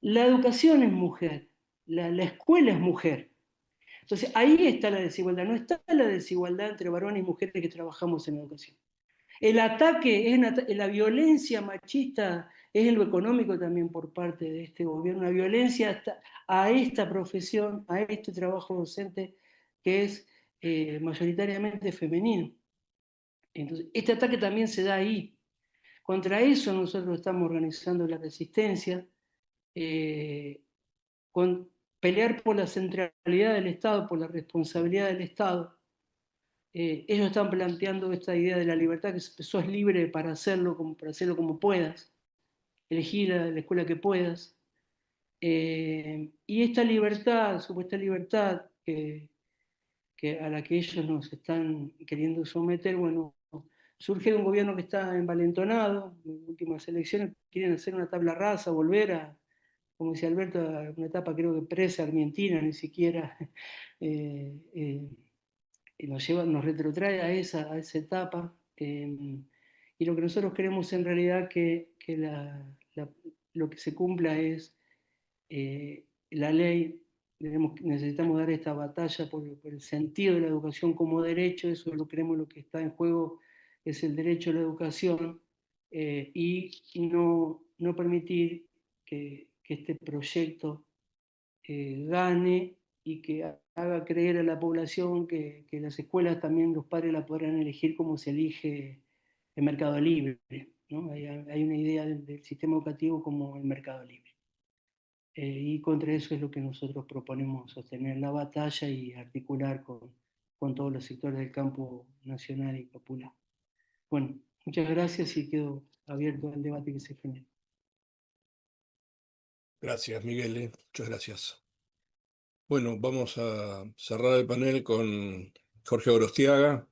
[SPEAKER 3] La educación es mujer, la escuela es mujer. Entonces ahí está la desigualdad, no está la desigualdad entre varones y mujeres que trabajamos en educación. El ataque, la violencia machista es en lo económico también por parte de este gobierno, una violencia a esta profesión, a este trabajo docente que es mayoritariamente femenino. Entonces, este ataque también se da ahí. Contra eso nosotros estamos organizando la resistencia, con pelear por la centralidad del Estado, por la responsabilidad del Estado. Ellos están planteando esta idea de la libertad, que sos libre para hacerlo como puedas, elegir la escuela que puedas. Y esta libertad, supuesta libertad a la que ellos nos están queriendo someter, bueno, surge de un gobierno que está envalentonado. En las últimas elecciones quieren hacer una tabla rasa, volver como decía Alberto, a una etapa creo que pre-argentina, ni siquiera nos retrotrae a esa etapa. Y lo que nosotros queremos en realidad que lo que se cumpla es la ley. Necesitamos dar esta batalla por el sentido de la educación como derecho. Eso lo creemos, lo que está en juego es el derecho a la educación, y no permitir que este proyecto gane y que haga creer a la población que las escuelas también los padres la podrán elegir como se elige en Mercado Libre. ¿no? Hay una idea del sistema educativo como el mercado libre. Y contra eso es lo que nosotros proponemos, sostener la batalla y articular con todos los sectores del campo nacional y popular. Bueno, muchas gracias y quedo abierto al debate que se genere.
[SPEAKER 1] Gracias, Miguel. Muchas gracias. Bueno, vamos a cerrar el panel con Jorge Gorostiaga.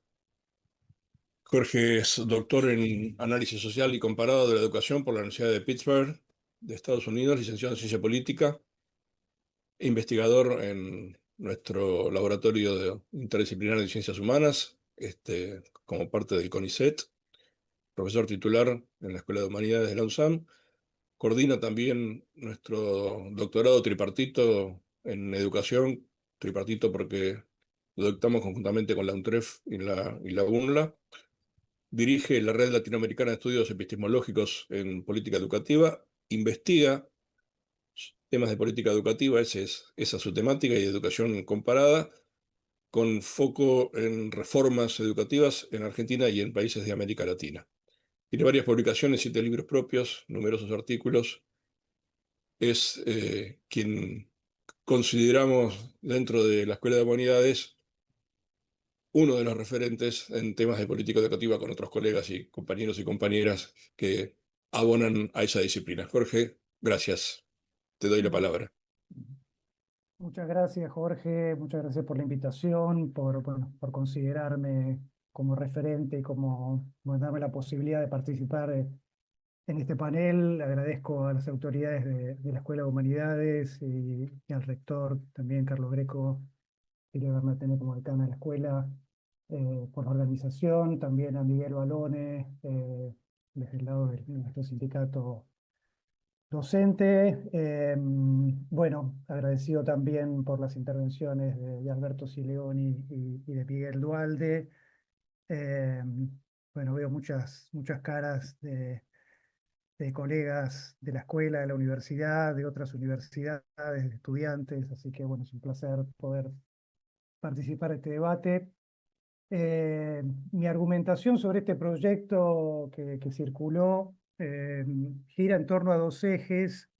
[SPEAKER 1] Jorge es doctor en análisis social y comparado de la educación por la Universidad de Pittsburgh, de Estados Unidos, licenciado en ciencia política, e investigador en nuestro laboratorio interdisciplinario de ciencias humanas, como parte del CONICET, profesor titular en la Escuela de Humanidades de la USAM. Coordina también nuestro doctorado tripartito en educación, tripartito porque lo dictamos conjuntamente con la UNTREF y la UNLA. Dirige la Red Latinoamericana de Estudios Epistemológicos en Política Educativa, investiga temas de política educativa, esa es su temática, y educación comparada, con foco en reformas educativas en Argentina y en países de América Latina. Tiene varias publicaciones, 7 libros propios, numerosos artículos. Es quien consideramos dentro de la Escuela de Humanidades uno de los referentes en temas de política educativa con otros colegas y compañeros y compañeras que abonan a esa disciplina. Jorge, gracias. Te doy la palabra.
[SPEAKER 4] Muchas gracias, Jorge. Muchas gracias por la invitación, por considerarme como referente y como darme la posibilidad de participar en este panel. Agradezco a las autoridades de la Escuela de Humanidades y al rector también, Carlos Greco, quería haberme tenido como decana de la escuela, por la organización, también a Miguel Balone, desde el lado de nuestro sindicato docente. Bueno, agradecido también por las intervenciones de Alberto Sileoni y de Miguel Dualde. Bueno, veo muchas caras de colegas de la escuela, de la universidad, de otras universidades, de estudiantes, así que bueno, es un placer poder participar en este debate. Mi argumentación sobre este proyecto que circuló gira en torno a dos ejes.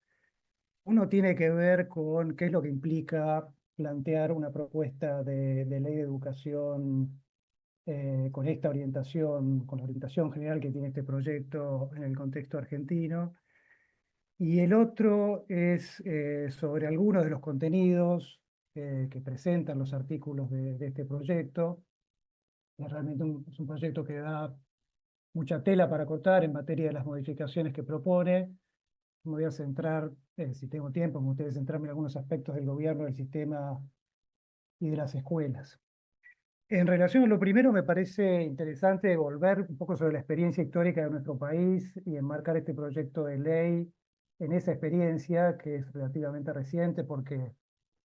[SPEAKER 4] Uno tiene que ver con qué es lo que implica plantear una propuesta de ley de educación con esta orientación, con la orientación general que tiene este proyecto en el contexto argentino. Y el otro es sobre algunos de los contenidos que presentan los artículos de este proyecto. Es realmente es un proyecto que da mucha tela para cortar en materia de las modificaciones que propone. Me voy a centrar, si tengo tiempo, me gustaría centrarme en algunos aspectos del gobierno, del sistema y de las escuelas. En relación a lo primero, me parece interesante volver un poco sobre la experiencia histórica de nuestro país y enmarcar este proyecto de ley en esa experiencia que es relativamente reciente, porque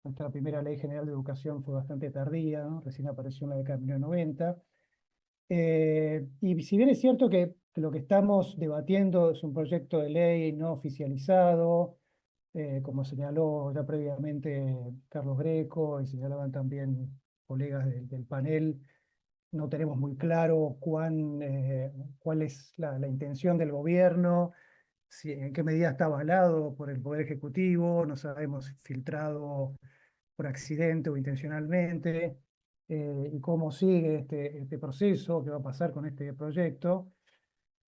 [SPEAKER 4] nuestra primera ley general de educación fue bastante tardía, ¿no? Recién apareció en la década de 1990. Y si bien es cierto que lo que estamos debatiendo es un proyecto de ley no oficializado, como señaló ya previamente Carlos Greco y señalaban también colegas del panel, no tenemos muy claro cuál es la intención del gobierno, en qué medida está avalado por el Poder Ejecutivo, no sabemos si filtrado por accidente o intencionalmente, y cómo sigue este proceso, qué va a pasar con este proyecto.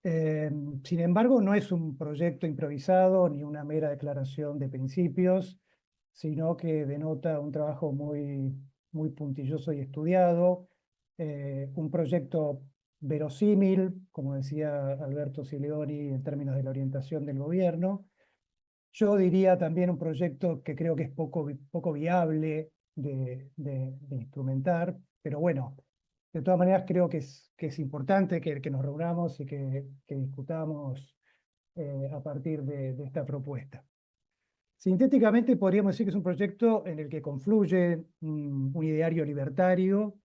[SPEAKER 4] Sin embargo, no es un proyecto improvisado ni una mera declaración de principios, sino que denota un trabajo muy puntilloso y estudiado, un proyecto verosímil, como decía Alberto Sileoni, en términos de la orientación del gobierno. Yo diría también un proyecto que creo que es poco viable de instrumentar, pero bueno, de todas maneras creo que es importante que nos reunamos y que discutamos a partir de esta propuesta. Sintéticamente podríamos decir que es un proyecto en el que confluye un ideario libertario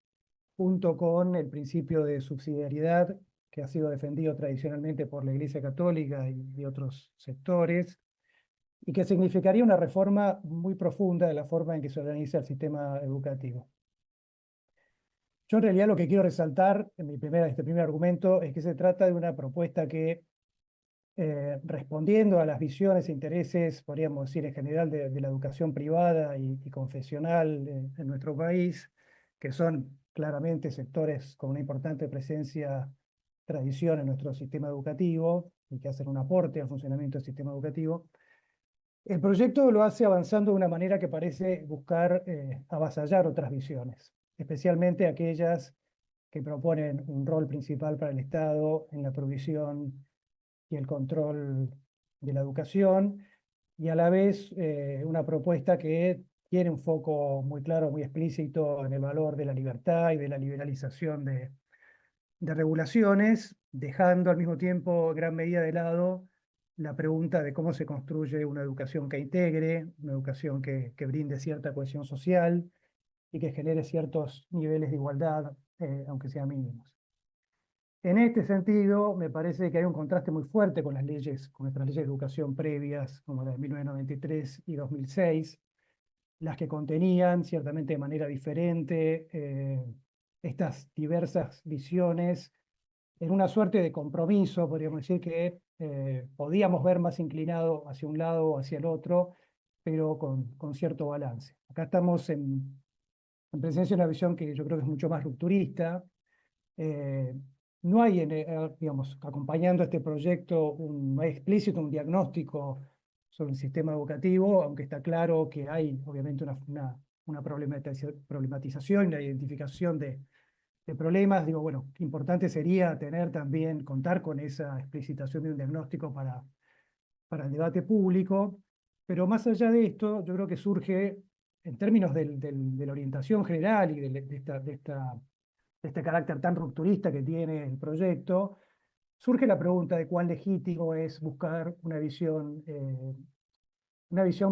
[SPEAKER 4] junto con el principio de subsidiariedad que ha sido defendido tradicionalmente por la Iglesia Católica y otros sectores, y que significaría una reforma muy profunda de la forma en que se organiza el sistema educativo. Yo en realidad lo que quiero resaltar en este primer argumento es que se trata de una propuesta que respondiendo a las visiones e intereses, podríamos decir en general, de la educación privada y confesional en nuestro país, que son claramente sectores con una importante presencia, tradición en nuestro sistema educativo y que hacen un aporte al funcionamiento del sistema educativo. El proyecto lo hace avanzando de una manera que parece buscar avasallar otras visiones, especialmente aquellas que proponen un rol principal para el Estado en la provisión y el control de la educación, y a la vez una propuesta que tiene un foco muy claro, muy explícito en el valor de la libertad y de la liberalización de regulaciones, dejando al mismo tiempo en gran medida de lado la pregunta de cómo se construye una educación que integre, una educación que brinde cierta cohesión social y que genere ciertos niveles de igualdad, aunque sean mínimos. En este sentido, me parece que hay un contraste muy fuerte con las leyes, con nuestras leyes de educación previas, como la de 1993 y 2006, las que contenían, ciertamente de manera diferente, estas diversas visiones en una suerte de compromiso, podríamos decir que podíamos ver más inclinado hacia un lado o hacia el otro, pero con cierto balance. Acá estamos en presencia de una visión que yo creo que es mucho más rupturista. No hay, digamos, acompañando este proyecto, no hay explícito un diagnóstico sobre el sistema educativo, aunque está claro que hay obviamente una problematización y una identificación de problemas. Digo, bueno, importante sería tener también, contar con esa explicitación de un diagnóstico para el debate público, pero más allá de esto, yo creo que surge, en términos de la orientación general y de este carácter tan rupturista que tiene el proyecto, surge la pregunta de cuán legítimo es buscar una visión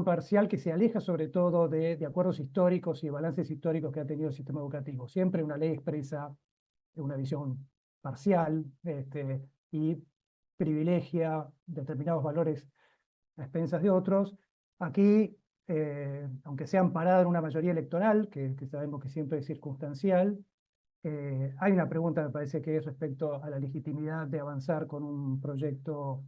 [SPEAKER 4] parcial que se aleja sobre todo de acuerdos históricos y balances históricos que ha tenido el sistema educativo. Siempre una ley expresa una visión parcial y privilegia determinados valores a expensas de otros. Aquí, aunque sea amparada en una mayoría electoral, que sabemos que siempre es circunstancial, hay una pregunta, me parece, que es respecto a la legitimidad de avanzar con un proyecto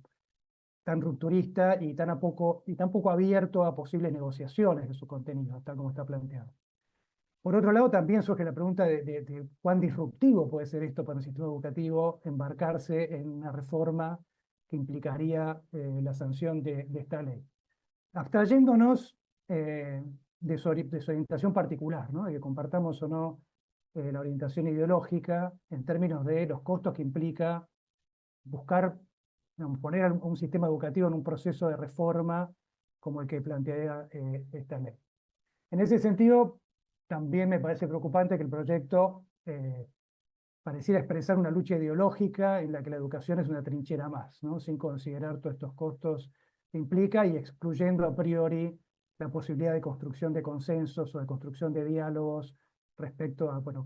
[SPEAKER 4] tan rupturista y tan poco abierto a posibles negociaciones de su contenido, tal como está planteado. Por otro lado, también surge la pregunta de cuán disruptivo puede ser esto para el sistema educativo, embarcarse en una reforma que implicaría la sanción de esta ley. Abstrayéndonos de su orientación particular, ¿no? De que compartamos o no la orientación ideológica en términos de los costos que implica buscar, digamos, poner a un sistema educativo en un proceso de reforma como el que plantea esta ley. En ese sentido, también me parece preocupante que el proyecto pareciera expresar una lucha ideológica en la que la educación es una trinchera más, ¿no? Sin considerar todos estos costos que implica y excluyendo a priori la posibilidad de construcción de consensos o de construcción de diálogos respecto a, bueno,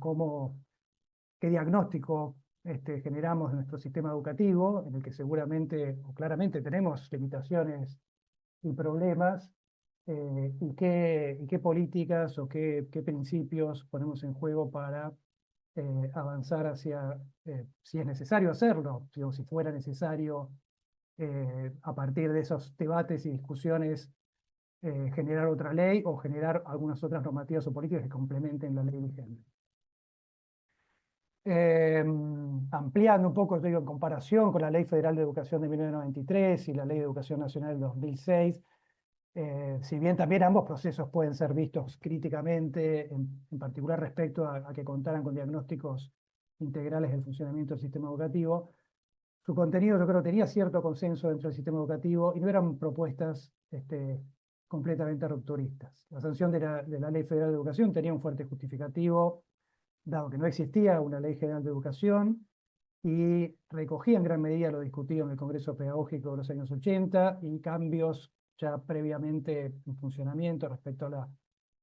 [SPEAKER 4] qué diagnóstico generamos de nuestro sistema educativo, en el que seguramente o claramente tenemos limitaciones y problemas, y qué políticas o qué principios ponemos en juego para avanzar hacia, si es necesario hacerlo, si fuera necesario, a partir de esos debates y discusiones, generar otra ley o generar algunas otras normativas o políticas que complementen la ley vigente. Ampliando un poco, digo, en comparación con la Ley Federal de Educación de 1993 y la Ley de Educación Nacional de 2006, si bien también ambos procesos pueden ser vistos críticamente, en particular respecto a que contaran con diagnósticos integrales del funcionamiento del sistema educativo, su contenido yo creo tenía cierto consenso dentro del sistema educativo y no eran propuestas completamente rupturistas. La sanción de la Ley Federal de Educación tenía un fuerte justificativo, dado que no existía una Ley General de Educación, y recogía en gran medida lo discutido en el Congreso Pedagógico de los años 80 y cambios ya previamente en funcionamiento respecto a la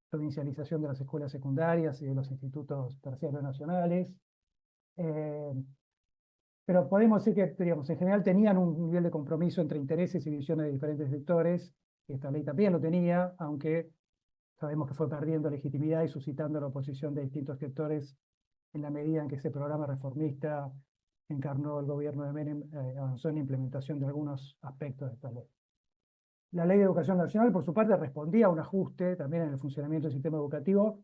[SPEAKER 4] provincialización de las escuelas secundarias y de los institutos terciarios nacionales. Pero podemos decir que, digamos, en general tenían un nivel de compromiso entre intereses y visiones de diferentes sectores, y esta ley también lo tenía, aunque sabemos que fue perdiendo legitimidad y suscitando la oposición de distintos sectores en la medida en que ese programa reformista encarnó el gobierno de Menem, avanzó en la implementación de algunos aspectos de esta ley. La Ley de Educación Nacional, por su parte, respondía a un ajuste también en el funcionamiento del sistema educativo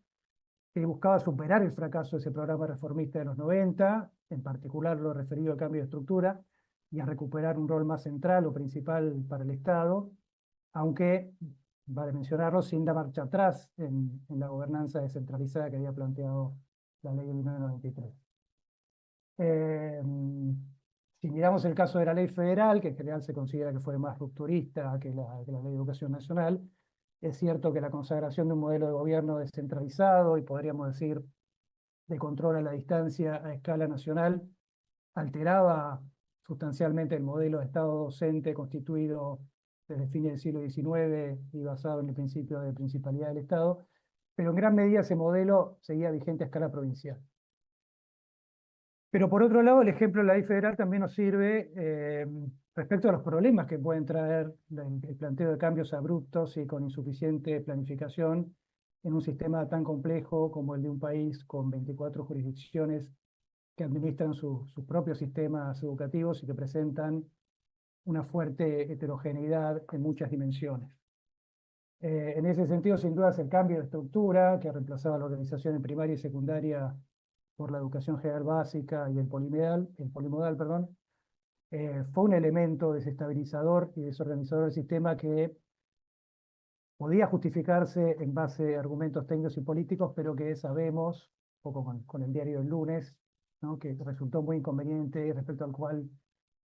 [SPEAKER 4] que buscaba superar el fracaso de ese programa reformista de los 90, en particular lo referido al cambio de estructura, y a recuperar un rol más central o principal para el Estado, aunque, vale mencionarlo, sin dar marcha atrás en la gobernanza descentralizada que había planteado la ley de 1993. Si miramos el caso de la ley federal, que en general se considera que fue más rupturista que la ley de educación nacional, es cierto que la consagración de un modelo de gobierno descentralizado y podríamos decir de control a la distancia a escala nacional alteraba sustancialmente el modelo de Estado docente constituido desde fines del siglo XIX y basado en el principio de principalidad del Estado, pero en gran medida ese modelo seguía vigente a escala provincial. Pero por otro lado, el ejemplo de la ley federal también nos sirve respecto a los problemas que pueden traer el planteo de cambios abruptos y con insuficiente planificación en un sistema tan complejo como el de un país con 24 jurisdicciones que administran sus propios sistemas educativos y que presentan una fuerte heterogeneidad en muchas dimensiones. En ese sentido, sin duda, el cambio de estructura que reemplazaba la organización en primaria y secundaria por la educación general básica y el polimodal, perdón, fue un elemento desestabilizador y desorganizador del sistema que podía justificarse en base a argumentos técnicos y políticos, pero que sabemos, un poco con el diario del lunes, ¿no?, que resultó muy inconveniente y respecto al cual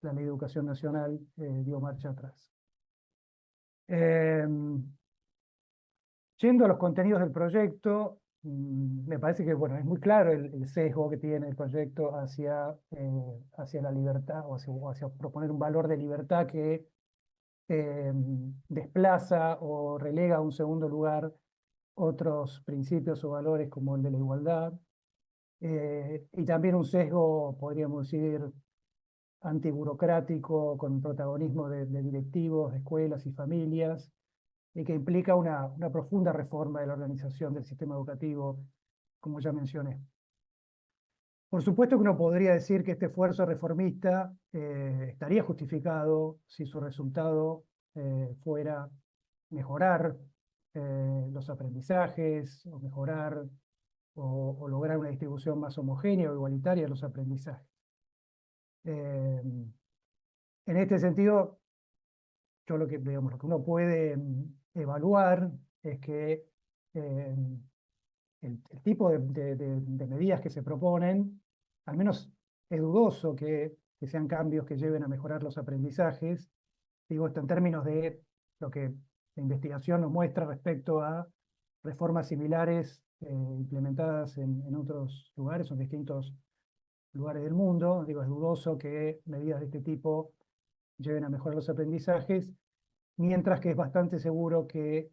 [SPEAKER 4] la Ley de Educación Nacional dio marcha atrás. Yendo a los contenidos del proyecto, me parece que bueno, es muy claro el sesgo que tiene el proyecto hacia la libertad o hacia proponer un valor de libertad que desplaza o relega a un segundo lugar otros principios o valores como el de la igualdad, y también un sesgo, podríamos decir, antiburocrático con protagonismo de directivos, de escuelas y familias, y que implica una profunda reforma de la organización del sistema educativo, como ya mencioné. Por supuesto que uno podría decir que este esfuerzo reformista estaría justificado si su resultado fuera mejorar los aprendizajes, o mejorar o lograr una distribución más homogénea o igualitaria de los aprendizajes. En este sentido, yo lo que uno puede evaluar es que el tipo de medidas que se proponen, al menos es dudoso que sean cambios que lleven a mejorar los aprendizajes. Digo esto en términos de lo que la investigación nos muestra respecto a reformas similares implementadas en otros lugares o en distintos lugares del mundo. Digo, es dudoso que medidas de este tipo lleven a mejorar los aprendizajes, mientras que es bastante seguro que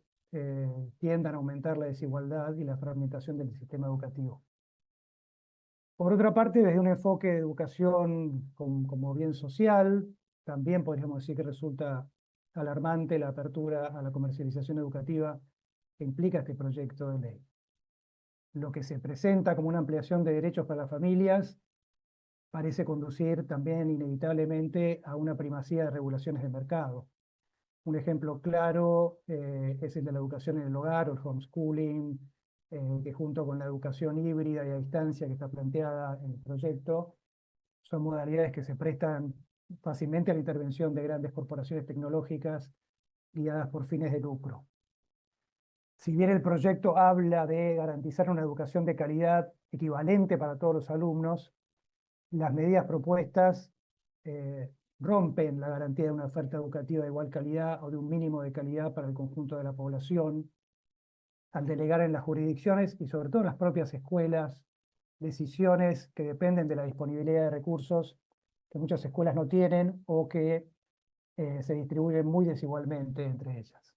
[SPEAKER 4] tiendan a aumentar la desigualdad y la fragmentación del sistema educativo. Por otra parte, desde un enfoque de educación como bien social, también podríamos decir que resulta alarmante la apertura a la comercialización educativa que implica este proyecto de ley. Lo que se presenta como una ampliación de derechos para las familias parece conducir también inevitablemente a una primacía de regulaciones de mercado. Un ejemplo claro es el de la educación en el hogar o el homeschooling, que junto con la educación híbrida y a distancia que está planteada en el proyecto, son modalidades que se prestan fácilmente a la intervención de grandes corporaciones tecnológicas guiadas por fines de lucro. Si bien el proyecto habla de garantizar una educación de calidad equivalente para todos los alumnos, las medidas propuestas rompen la garantía de una oferta educativa de igual calidad o de un mínimo de calidad para el conjunto de la población, al delegar en las jurisdicciones y sobre todo en las propias escuelas decisiones que dependen de la disponibilidad de recursos que muchas escuelas no tienen o que se distribuyen muy desigualmente entre ellas.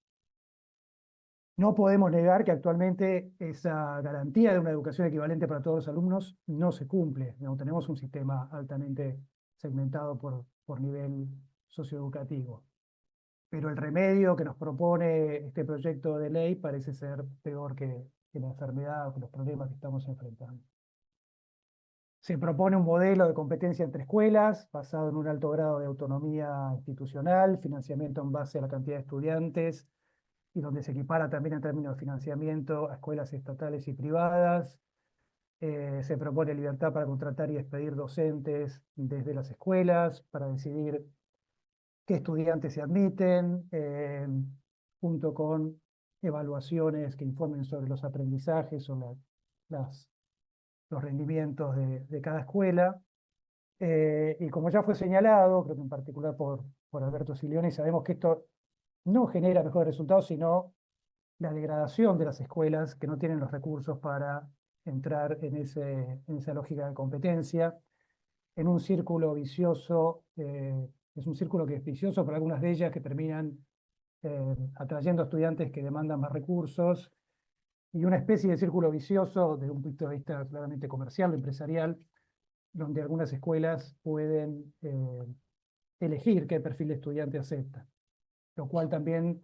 [SPEAKER 4] No podemos negar que actualmente esa garantía de una educación equivalente para todos los alumnos no se cumple. No tenemos un sistema altamente segmentado por nivel socioeducativo. Pero el remedio que nos propone este proyecto de ley parece ser peor que la enfermedad o que los problemas que estamos enfrentando. Se propone un modelo de competencia entre escuelas basado en un alto grado de autonomía institucional, financiamiento en base a la cantidad de estudiantes y donde se equipara también en términos de financiamiento a escuelas estatales y privadas. Se propone libertad para contratar y despedir docentes desde las escuelas, para decidir qué estudiantes se admiten, junto con evaluaciones que informen sobre los aprendizajes, sobre los rendimientos de cada escuela. Y como ya fue señalado, creo que en particular por Alberto Silioni, sabemos que esto no genera mejores resultados, sino la degradación de las escuelas que no tienen los recursos para entrar en esa lógica de competencia, en un círculo vicioso. Es un círculo que es vicioso para algunas de ellas, que terminan atrayendo estudiantes que demandan más recursos, y una especie de círculo vicioso desde un punto de vista claramente comercial o empresarial, donde algunas escuelas pueden elegir qué perfil de estudiante acepta, lo cual también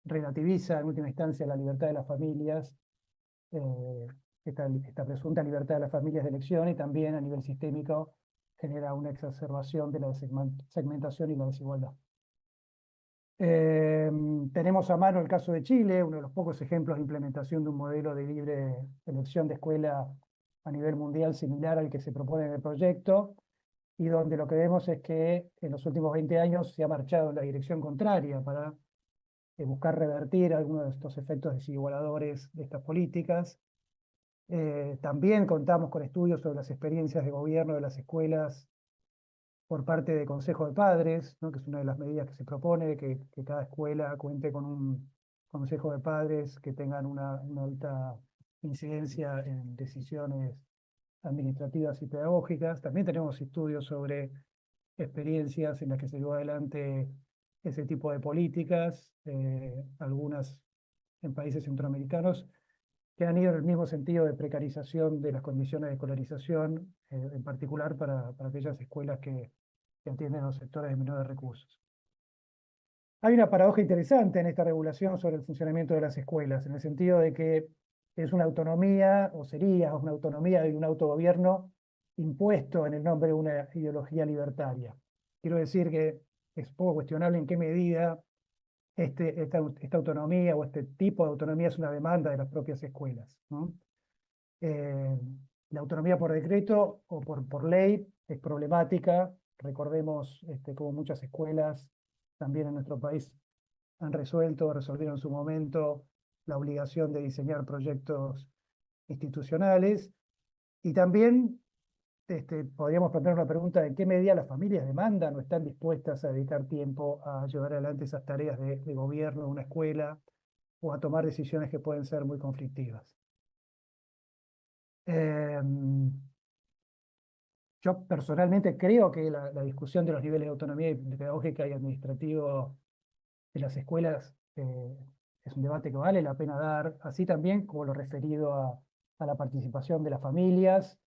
[SPEAKER 4] relativiza en última instancia la libertad de las familias, esta presunta libertad de las familias de elección, y también a nivel sistémico genera una exacerbación de la segmentación y la desigualdad. Tenemos a mano el caso de Chile, uno de los pocos ejemplos de implementación de un modelo de libre elección de escuela a nivel mundial similar al que se propone en el proyecto, y donde lo que vemos es que en los últimos 20 años se ha marchado en la dirección contraria para buscar revertir algunos de estos efectos desigualadores de estas políticas. También contamos con estudios sobre las experiencias de gobierno de las escuelas por parte de Consejo de Padres, ¿no? Que es una de las medidas que se propone, que cada escuela cuente con un Consejo de Padres que tengan una alta incidencia en decisiones administrativas y pedagógicas. También tenemos estudios sobre experiencias en las que se llevó adelante ese tipo de políticas, algunas en países centroamericanos, que han ido en el mismo sentido de precarización de las condiciones de escolarización, en particular para aquellas escuelas que atienden a los sectores de menores recursos. Hay una paradoja interesante en esta regulación sobre el funcionamiento de las escuelas, en el sentido de que es una autonomía, o sería una autonomía y un autogobierno impuesto en el nombre de una ideología libertaria. Quiero decir que es poco cuestionable en qué medida esta autonomía o este tipo de autonomía es una demanda de las propias escuelas, ¿no? La autonomía por decreto o por ley es problemática. Recordemos cómo muchas escuelas también en nuestro país resolvieron en su momento la obligación de diseñar proyectos institucionales. Y también podríamos plantear una pregunta: ¿en qué medida las familias demandan o están dispuestas a dedicar tiempo a llevar adelante esas tareas de gobierno de una escuela, o a tomar decisiones que pueden ser muy conflictivas? Yo personalmente creo que la discusión de los niveles de autonomía pedagógica y administrativo de las escuelas es un debate que vale la pena dar, así también como lo referido a la participación de las familias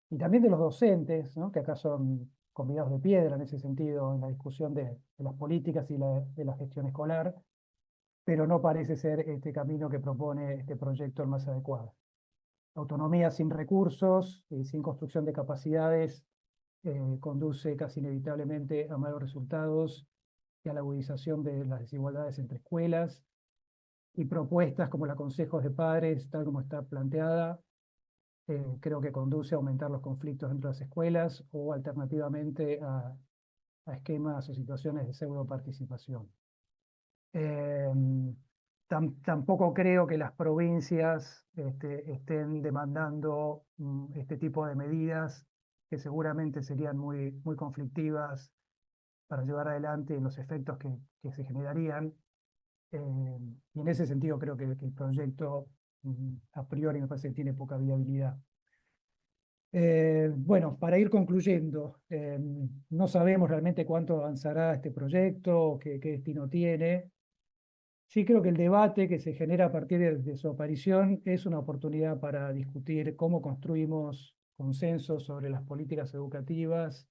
[SPEAKER 4] y también de los docentes, ¿no? Que acá son convidados de piedra en ese sentido, en la discusión de las políticas y de la gestión escolar, pero no parece ser este camino que propone este proyecto el más adecuado. Autonomía sin recursos, sin construcción de capacidades, conduce casi inevitablemente a malos resultados y a la agudización de las desigualdades entre escuelas, y propuestas como la consejos de padres, tal como está planteada, creo que conduce a aumentar los conflictos dentro de las escuelas, o alternativamente a esquemas o situaciones de pseudo participación. Tampoco creo que las provincias estén demandando este tipo de medidas, que seguramente serían muy conflictivas para llevar adelante los efectos que se generarían. Y en ese sentido creo que el proyecto a priori me parece que tiene poca viabilidad. Bueno, para ir concluyendo, no sabemos realmente cuánto avanzará este proyecto, qué destino tiene. Sí creo que el debate que se genera a partir de su aparición es una oportunidad para discutir cómo construimos consensos sobre las políticas educativas,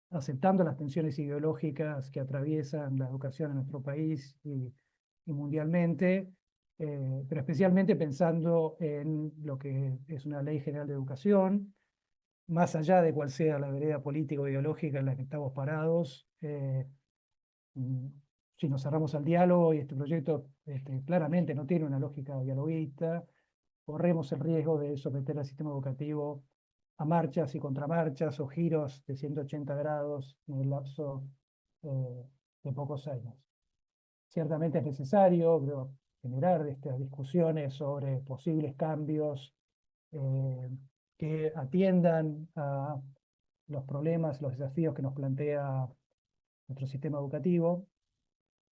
[SPEAKER 4] aceptando las tensiones ideológicas que atraviesan la educación en nuestro país y mundialmente, pero especialmente pensando en lo que es una ley general de educación, más allá de cuál sea la vereda política o ideológica en la que estamos parados, si nos cerramos al diálogo y este proyecto claramente no tiene una lógica dialoguista, corremos el riesgo de someter al sistema educativo a marchas y contramarchas o giros de 180 grados en el lapso de pocos años. Ciertamente es necesario, creo, generar estas discusiones sobre posibles cambios que atiendan a los problemas, los desafíos que nos plantea nuestro sistema educativo.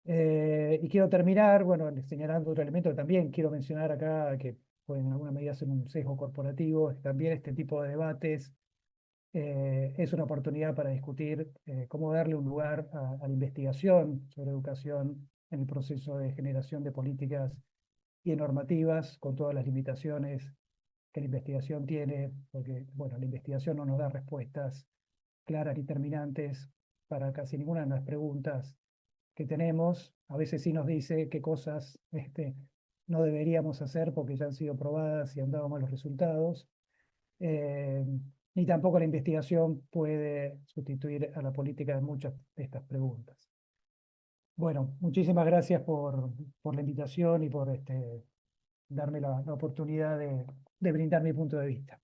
[SPEAKER 4] Y quiero terminar, bueno, señalando otro elemento que también quiero mencionar acá, que puede en alguna medida ser un sesgo corporativo, es también este tipo de debates es una oportunidad para discutir cómo darle un lugar a la investigación sobre educación en el proceso de generación de políticas y de normativas, con todas las limitaciones que la investigación tiene, porque, bueno, la investigación no nos da respuestas claras y terminantes para casi ninguna de las preguntas que tenemos. A veces sí nos dice qué cosas no deberíamos hacer porque ya han sido probadas y han dado malos resultados. Ni tampoco la investigación puede sustituir a la política de muchas de estas preguntas. Bueno, muchísimas gracias por la invitación y por darme la oportunidad de brindar mi punto de vista.